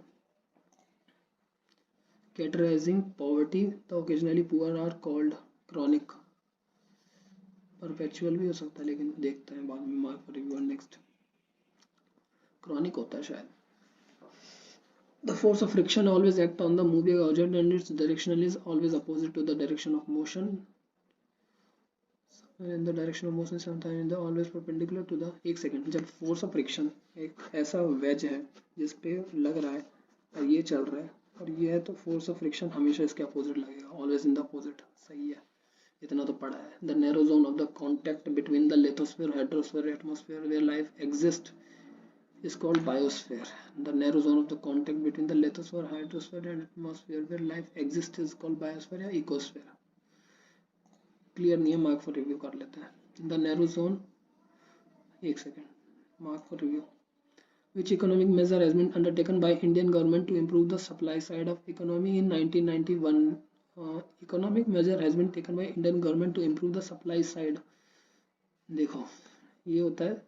A: Categorising poverty, the occasionally poor are called chronic, perpetual भी हो सकता है लेकिन देखते हैं बाद में, मार्क रिव्यू नेक्स्ट, क्रॉनिक होता है शायद। The force of friction always act on the moving object and its direction is always opposite to the direction of motion. In the direction of motion sometimes in the always perpendicular to the, एक second, जब force of friction एक ऐसा veg है जिस पे लग रहा है और ये चल रहा है और ये है, तो फोर्स ऑफ फ्रिक्शन हमेशा इसके अपोजिट लगेगा, ऑलवेज इन द अपोजिट। सही है, इतना तो पढ़ा है। The narrow zone of the contact between the lithosphere hydrosphere atmosphere where life exist is called biosphere. The narrow zone of the contact between the lithosphere, hydrosphere and atmosphere where life exists is called biosphere या ecosphere. Clear नहीं है, mark for review कर लेते हैं। The narrow zone, एक second, mark for review. Which economic measure has been undertaken by Indian government to improve the supply side of economy in 1991? Economic measure has been taken by Indian government to improve the supply side. देखो, ये होता है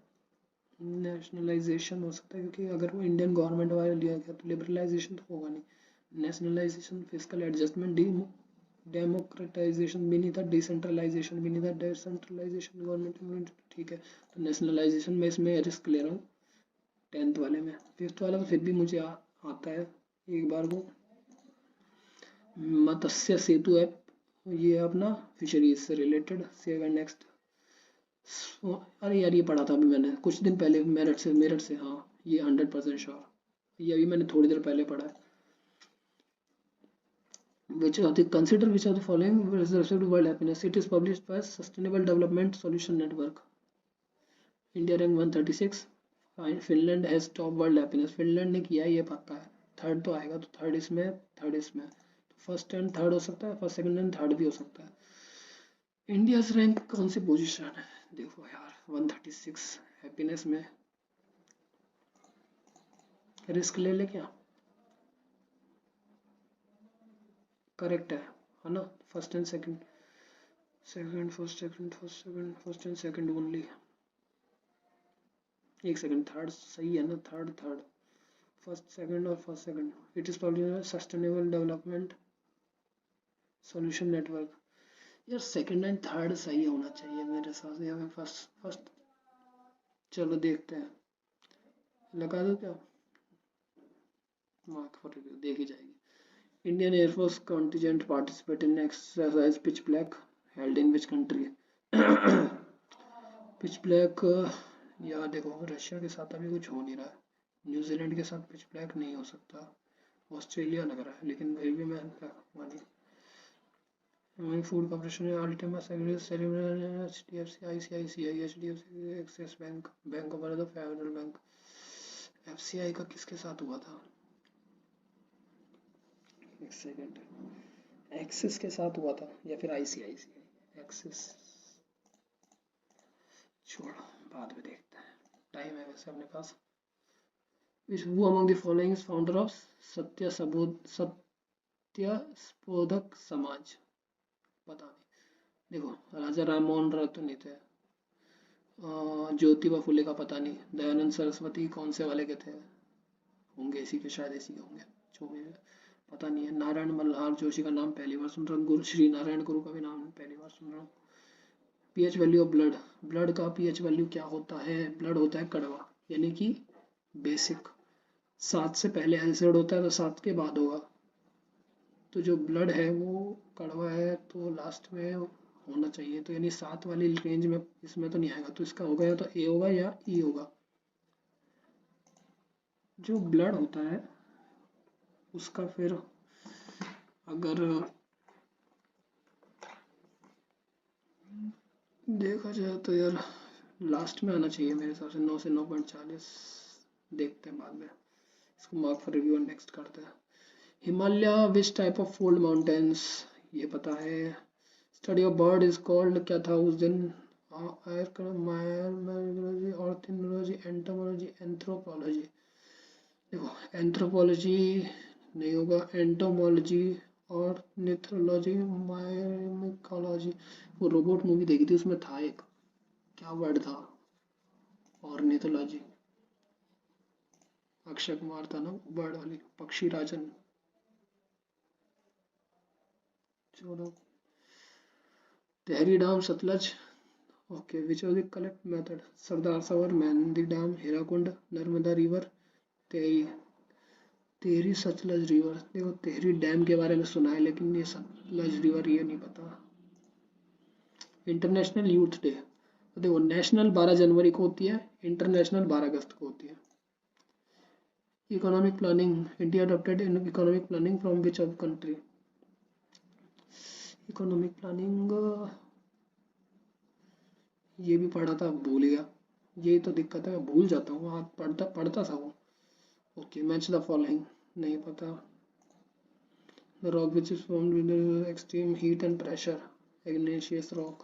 A: nationalisation, हो सकता है क्योंकि अगर वो इंडियन गवर्नमेंट वाला लिया गया तो लिबरलाइजेशन तो होगा नहीं। नेशनलाइजेशन, फिस्कल एडजस्टमेंट, डेमोक्रेटाइजेशन भी नहीं था, डिसेंट्रलाइजेशन भी नहीं था, डिसेंट्रलाइजेशन गवर्नमेंट, ठीक है। तो नेशनलाइजेशन में इसमें रिस्क ले रहा हूँ 10th वाले में। 5th वाला तो फिर भी मुझे आता है एक बार को। मत्स्य सेतु ऐप, ये अपना फिशरीज से रिलेटेड। सेव एंड नेक्स्ट, अरे यार ये पढ़ा था अभी मैंने कुछ दिन पहले, मेरठ से हाँ, ये 100% श्योर, ये अभी मैंने थोड़ी देर पहले पढ़ा है। which of the consider which of the following with respect to world happiness, it is published by Sustainable Development Solution Network. India rank 136, Finland has top world happiness, Finland ने किया है ये पक्का है। थर्ड तो आएगा, तो थर्ड इसमें, तो फर्स्ट एंड थर्ड हो सकता है, फर्स्ट सेकंड एंड थर्ड भी हो सकता है। इंडिया रैंक कौन सी पोजीशन है देखो यार, 136 हैप्पीनेस में। रिस्क ले ले क्या, करेक्ट है, है ना, first and second, second first second first second first and second only. एक सेकंड, थर्ड सही है ना, थर्ड थर्ड, फर्स्ट सेकंड और first second. It is publish sustainable development solution network. यार सेकंड एंड थर्ड सही होना चाहिए मेरे हिसाब से, या फर्स्ट फर्स्ट। चलो देखते हैं, लगा दो क्या, मार्क फॉर रिव्यू देखी जाएगी। Indian air force contingent participate in exercise pitch black held in which country. Pitch black, यार देखो रशिया के साथ अभी कुछ हो नहीं रहा है, न्यूजीलैंड के साथ पिच ब्लैक नहीं हो सकता, ऑस्ट्रेलिया लग रहा है, लेकिन फिर भी मैं मानी। Food corporation, Ultima cellular, HDFC, ICICI, HDFC, axis bank, bank of Baroda, federal bank. FCI का किसके साथ हुआ था, एक सेकंड, एक्सिस के साथ हुआ था या फिर आईसीआईसीआई, एक्सिस छोड़ो बाद में देखते हैं, टाइम है वैसे अपने पास। Who among the following is founder of सत्य स्पोधक समाज, पता नहीं। देखो राजा राम मोहन राय तो नहीं थे, ज्योतिबा फुले का पता नहीं, दयानंद सरस्वती कौन से वाले के थे, होंगे इसी के, शायद इसी के होंगे, जो भी पता नहीं है। नारायण मल्हार जोशी का नाम पहली बार सुन रहा हूँ, गुरु श्री नारायण गुरु का भी नाम पहली बार सुन रहा हूँ। PH value of blood, blood का पीएच वैल्यू क्या होता है, ब्लड होता है कड़वा, यानी कि बेसिक, 7 से पहले एसिड होता है तो 7 के बाद होगा, तो जो ब्लड है वो कड़वा है तो लास्ट में होना चाहिए, तो यानी 7 वाली रेंज में इसमें तो नहीं आएगा, तो इसका होगा या तो ए होगा या ई होगा। जो ब्लड होता है उसका फिर अगर देखा जाए तो यार लास्ट में आना चाहिए मेरे हिसाब से, 9 से 9.40, देखते हैं बाद में, इसको मार्क फॉर रिव्यू नेक्स्ट करते हैं। Himalaya which type of fold mountains, ये पता है। Study of bird is called, क्या था उस दिन, मायरोलॉजी, ऑर्थिनोलॉजी, एंटोमोलॉजी, एंथ्रोपोलॉजी। देखो एंथ्रोपोलॉजी नहीं होगा, एंटोमोलॉजी और निथोलॉजी, माइकोलॉजी। वो रोबोट मूवी देखी थी, उसमें था एक, क्या वर्ड था, और निथोलॉजी, अक्षय कुमार था ना बर्ड वाली, पक्षी राजन। चलो Tehri dam, Sutlej, okay, which of the collect method, Sardar Sarovar, मेहंदी dam, Hirakud, Narmada river, Tehri Tehri Sutlej river. देखो तेहरी डैम के बारे में सुना है, लेकिन ये सतलज रिवर ये नहीं पता। इंटरनेशनल यूथ डे, तो देखो नेशनल 12 जनवरी को होती है, इंटरनेशनल 12 अगस्त को होती है। Economic planning, India adopted in economic planning from which of country. Economic planning ये भी पढ़ा था, भूल गया, यही तो दिक्कत है, भूल जाता हूँ, हाँ पढ़ता पढ़ता था वो। ओके, मैच द फॉलोइंग, नहीं पता। The rock which is formed with extreme heat and pressure, Ignatius rock.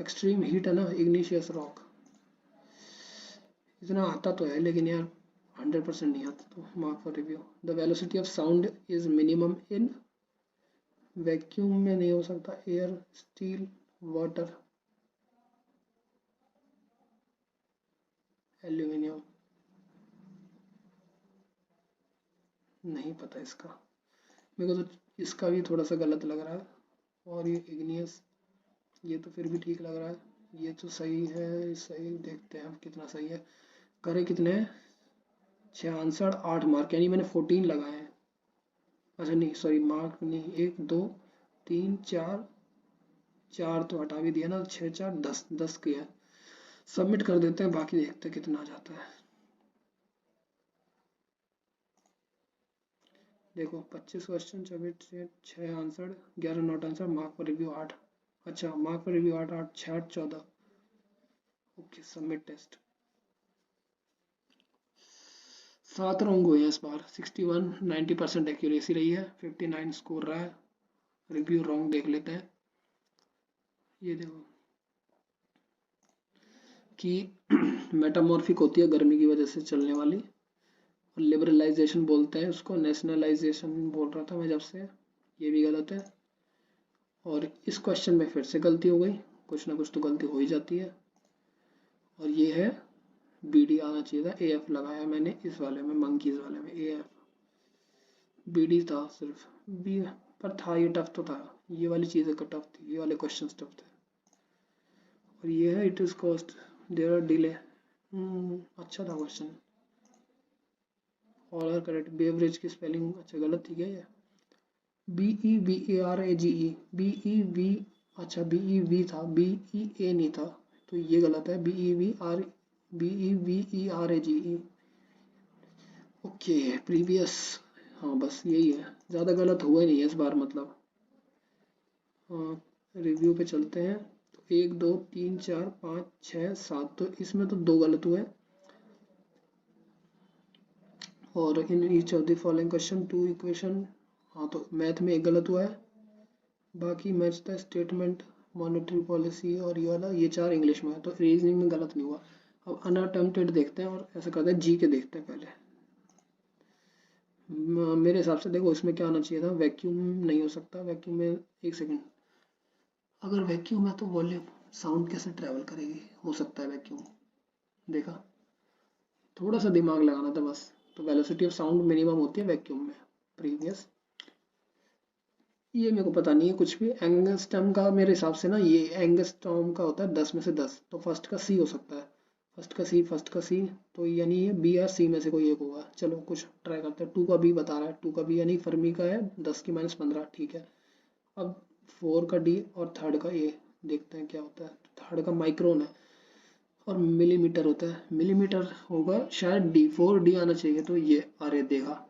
A: Extreme heat है ना, इग्नेशियस रॉक। इतना आता तो है लेकिन यार 100% नहीं आता, तो mark for review. The velocity of sound is minimum in, vacuum में नहीं हो सकता, एयर, स्टील, वाटर, एल्यूमिनियम, नहीं पता इसका, मेरे को तो इसका भी थोड़ा सा गलत लग रहा है, और ये इग्नियस, ये तो फिर भी ठीक लग रहा है, ये तो सही है, सही, देखते हैं कितना सही है। करे कितने, 6 आंसर 8 मार्क, यानी मैंने 14 लगाए हैं। अच्छा नहीं सॉरी, मार्क नहीं, 1 2 3 4, 4 तो हटा भी दिया ना, 6 4 10, 10 किया। सबमिट कर देते हैं, बाकी देखते हैं कितना आ जाता है। देखो 25 question, 6 answer, 11 not answer, mark for review 8। अच्छा mark for review 8 8 6 8 14। Okay submit test. 7 wrong हुए हैं इस बार, 61 90% एक्यूरेसी रही है, 59 स्कोर रहा है। रिव्यू रॉन्ग देख लेते हैं, ये देखो कि मेटामॉर्फिक होती है गर्मी की वजह से चलने वाली, और लिबरलाइजेशन बोलते हैं उसको, नेशनलाइजेशन बोल रहा था मैं जब से। ये भी गलत है। और इस क्वेश्चन में फिर से गलती हो गई, कुछ ना कुछ तो गलती हो ही जाती है। और ये है बी डी आना चाहिए था, ए एफ लगाया मैंने इस वाले में, मंकीज वाले में ए एफ, बी डी था सिर्फ, बी पर था, ये टफ तो था, ये वाली चीज़ें का टफ थी, ये वाले क्वेश्चन टफ थे। और ये है it is cost there are delay, अच्छा था question. All are correct, beverage की स्पेलिंग अच्छा गलत थी क्या ये, B E V A R A G E, B E V, अच्छा बी ई वी था, बी ई ए नहीं था, तो ये गलत है, B E V R, B E V E R A G E. Okay previous, हाँ बस यही है, ज़्यादा गलत हुआ ही नहीं है इस बार मतलब। रिव्यू पे चलते हैं, तो 1 2 3 4 5 6 7, तो इसमें तो 2 गलत हुए। और in each of the following question 2 equation, हाँ तो मैथ में 1 गलत हुआ है, बाकी match the statement, monetary policy और ये वाला, ये 4 इंग्लिश में है, तो रीजनिंग में गलत नहीं हुआ। अब अनअटेम्प्टेड देखते हैं, और ऐसा करते हैं जी के देखते हैं पहले। मेरे हिसाब से देखो इसमें क्या आना चाहिए था, वैक्यूम नहीं हो सकता, वैक्यूम में, एक सेकेंड, अगर वैक्यूम है तो वॉल्यूम साउंड कैसे ट्रैवल करेगी, हो सकता है वैक्यूम, देखा, थोड़ा सा दिमाग लगाना था बस। तो वेलोसिटी ऑफ साउंड मिनिमम होती है वैक्यूम में, प्रीवियस, ये मेरे को पता नहीं है कुछ भी। एंगस्ट्रॉम का मेरे हिसाब से ना, ये एंगस्ट्रॉम का होता है 10 में से 10, तो फर्स्ट का सी हो सकता है, फर्स्ट का सी, तो यानी ये बी या सी में से कोई एक होगा। चलो कुछ ट्राई करते हैं, 2 का बी बता रहा है, 2 का बी यानी फर्मी का है, 10 की -15, ठीक है। अब 4 का डी और थर्ड का ए, देखते हैं क्या होता है। थर्ड का माइक्रोन है और मिलीमीटर होता है, मिलीमीटर होगा शायद, डी 4 डी आना चाहिए, तो ये, अरे देखा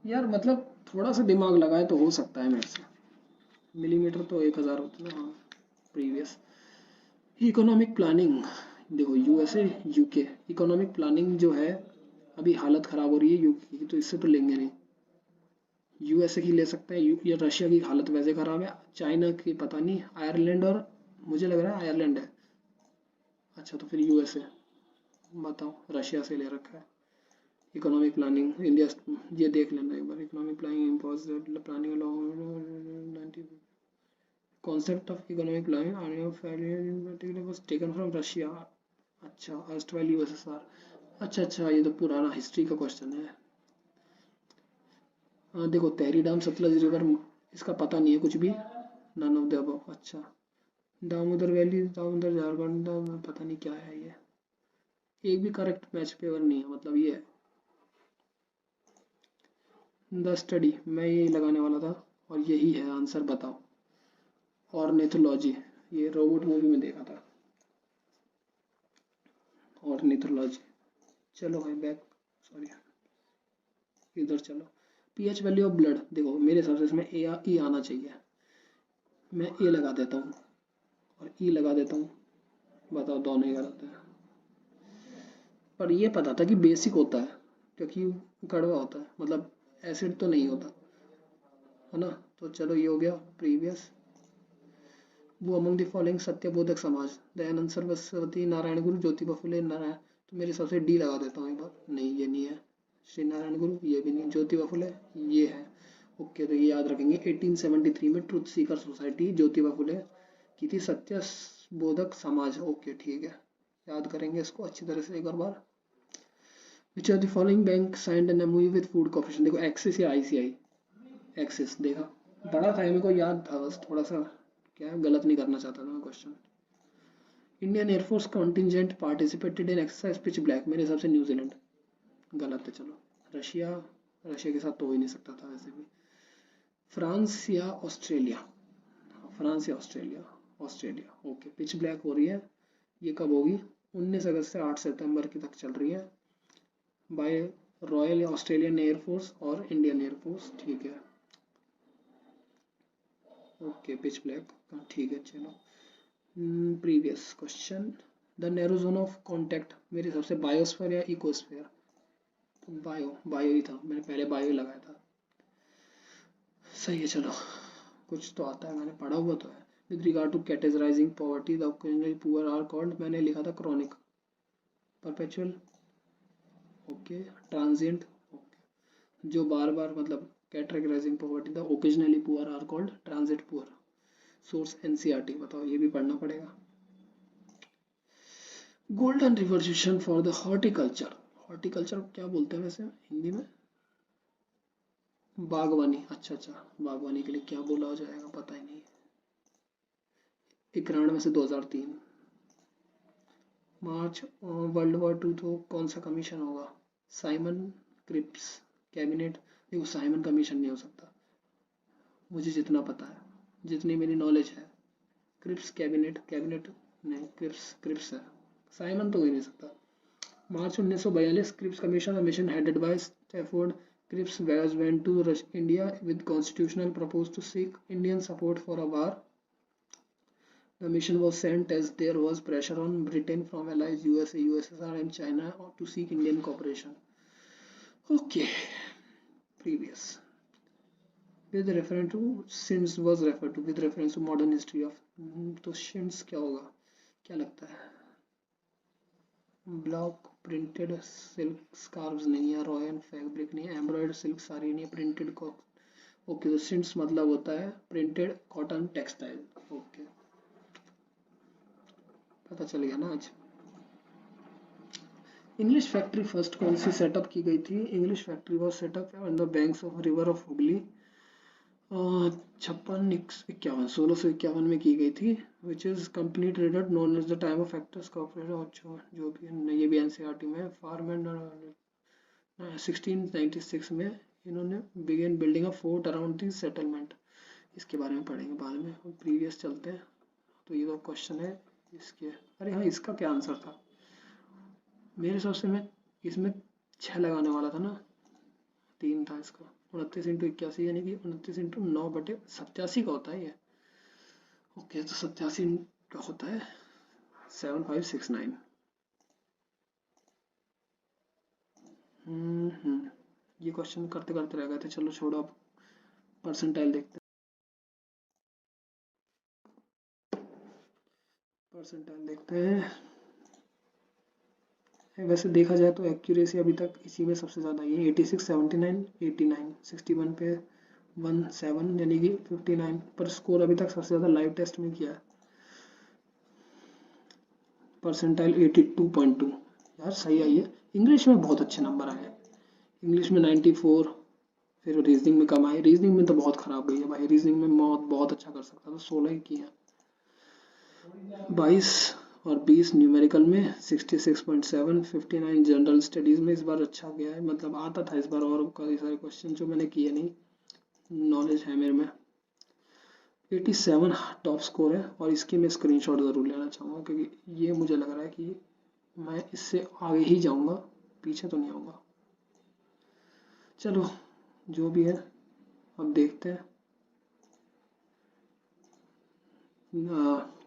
A: यार, मतलब थोड़ा सा दिमाग लगाए तो हो सकता है मेरे से। मिलीमीटर तो 1000 होता है ना, हाँ प्रीवियस। इकोनॉमिक प्लानिंग, देखो यूएसए यूके, इकोनॉमिक प्लानिंग जो है, अभी हालत ख़राब हो रही है यूके की, तो इससे तो लेंगे नहीं। यूएसए की ले सकते हैं, या रशिया की हालत वैसे ख़राब है, चाइना की पता नहीं, आयरलैंड, और मुझे लग रहा है आयरलैंड है। अच्छा तो फिर यूएसए, बताओ, रशिया से ले रखा है। इकोनॉमिक प्लानिंग इंडिया, ये देख लेना एक बार, economic planning impose planning along, concept of economic planning and failure in particular was taken from Russia, अच्छा erstwhile USSR, अच्छा ये तो पुराना हिस्ट्री का क्वेश्चन है। हाँ देखो, तहरी डैम, सतलज रिवर, इसका पता नहीं है कुछ भी, नन ऑफ द अबव। अच्छा दामोदर वैली, दामोदर झारखंड, पता नहीं क्या है ये, एक भी करेक्ट मैच पेपर नहीं है, मतलब ये द स्टडी, मैं यही लगाने वाला था, और यही है आंसर, बताओ। ऑर्निथोलॉजी, ये रोबोट मूवी में देखा था, ऑर्निथोलॉजी। चलो भाई बैक, सॉरी, इधर चलो। पीएच वैल्यू ऑफ ब्लड, देखो मेरे हिसाब से इसमें ए या ई आना चाहिए, मैं ए लगा देता हूँ और ई लगा देता हूँ, बताओ दोनों ही गलत है। पर ये पता था कि बेसिक होता है, क्योंकि कड़वा होता है, मतलब एसिड तो नहीं होता है ना। तो चलो ये हो गया प्रीवियस। वो अमंग द फॉलोइंग सत्यबोधक समाज, दयानंद सरस्वती, नारायण गुरु, ज्योतिबा फुले, नारायण, तो मेरे हिसाब से डी लगा देता हूँ एक बार, नहीं ये नहीं है, श्री नारायण गुरु ये भी नहीं, ज्योतिबा फुले ये है। ओके तो ये याद रखेंगे, 1873 में ट्रुथ सीकर सोसाइटी ज्योतिबा फुले की थी, सत्य बोधक समाज, ओके ठीक है, याद करेंगे इसको अच्छी तरह से एक बार। Which are the following bank signed an MOU with food corporation, देखो एक्सिस या आईसीआई, एक्सिस देखा, बड़ा था, मेरे को याद था, बस थोड़ा सा क्या है, गलत नहीं करना चाहता था मैं question. Indian air force contingent participated in exercise pitch black, मेरे हिसाब से न्यूजीलैंड, गलत है, चलो रशिया, रशिया के साथ तो हो ही नहीं सकता था वैसे भी। फ्रांस या ऑस्ट्रेलिया, फ्रांस या Australia, Australia, okay pitch black हो रही है, ये कब होगी, 19 अगस्त से 8 सितंबर की तक चल रही है, बाय रॉयल या ऑस्ट्रेलियन एयरफोर्स और इंडियन एयरफोर्स, ठीक है। ओके पिच ब्लैक, ठीक है चलो। Previous question, the narrow zone of contact, मेरे हिसाब से बायोस्फीयर या इकोस्फीयर, तो बायो ही था, मैंने पहले बायो ही लगाया था, सही है चलो, कुछ तो आता है, मैंने पढ़ा हुआ तो है। With regard to categorising poverty, the occasionally poor are called, मैंने लिखा था chronic, perpetual, okay transient, okay जो बार बार मतलब categorising poverty, the occasionally poor are called transit poor. Source NCERT, बताओ ये भी पढ़ना पड़ेगा। Golden revolution for the horticulture, horticulture क्या बोलते हैं वैसे हिंदी में? बागवानी, अच्छा अच्छा, बागवानी के लिए क्या बोला जाएगा पता ही नहीं। 91 से 2003। मार्च वर्ल्ड वॉर 2 तो कौन सा कमीशन होगा? Simon Cripps cabinet. देखो साइमन कमीशन नहीं हो सकता, मुझे जितना पता है, जितनी मेरी नॉलेज है। क्रिप्स कैबिनेट, कैबिनेट नहीं, क्रिप्स है, साइमन तो हो ही नहीं सकता। March 1942 Cripps commission, a mission headed by Stafford Cripps was went to India with constitutional proposed to seek Indian support for a war. The mission was sent as there was pressure on Britain from allies USA, USSR and China to seek Indian cooperation. Okay, previous. With reference to sins was referred to with reference to modern history of, तो sins क्या होगा, क्या लगता है? Block printed silk scarves नहीं है, royal fabric नहीं है, एम्ब्रॉयडर्ड सिल्क साड़ी नहीं है, प्रिंटेड ओके, तो सिंट्स मतलब होता है प्रिंटेड कॉटन टेक्सटाइल। ओके, पता चल गया ना आज। इंग्लिश फैक्ट्री फर्स्ट कौन सी सेटअप की गई थी? English factory was set up on the banks of river of Hooghly 1651 में की गई थी, which is company traded known as the time of factors corporation, जो भी है, ये भी एनसीईआरटी में। फार्म एंड 1696 में इन्होंने began building a fort around the settlement. इसके बारे में पढ़ेंगे बाद में, प्रीवियस चलते हैं। तो ये तो क्वेश्चन है इसके, अरे हाँ इसका क्या आंसर था? मेरे हिसाब से मैं इसमें 6 लगाने वाला था ना, 3 था इसका। 29 इंटू 81 यानी कि 29 इंटू 9/87 का होता है ये। ओके, तो 87 का होता है 7569। ये क्वेश्चन करते करते रह गए थे, चलो छोड़ो, अब परसेंटाइल देखते हैं। परसेंटाइल देखते हैं। वैसे देखा जाए तो एक्यूरेसी अभी तक इसी में सबसे ज़्यादा ही है, 86, 79, 89, 61 पे 17 यानी कि 59 पर स्कोर अभी तक सबसे ज़्यादा लाइव टेस्ट में किया है। परसेंटाइल 82.2, यार सही आई है। इंग्लिश में बहुत अच्छे नंबर आए हैं, इंग्लिश में 94, फिर रीजनिंग में कम आए। रीजनिंग में तो बहुत खराब गई है भाई, रीजनिंग में बहुत अच्छा कर सकता था, 16 ही किया। 22 और 20 न्यूमेरिकल में 66.7, 59 जनरल स्टडीज़ में इस बार अच्छा गया है, मतलब आता था इस बार, और कई सारे क्वेश्चन जो मैंने किए नहीं, नॉलेज है मेरे में। 87 टॉप स्कोर है, और इसकी मैं स्क्रीनशॉट ज़रूर लेना चाहूँगा, क्योंकि ये मुझे लग रहा है कि मैं इससे आगे ही जाऊँगा, पीछे तो नहीं आऊँगा। चलो जो भी है अब देखते हैं,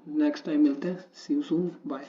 A: नेक्स्ट टाइम मिलते हैं। सी यू सून, बाय।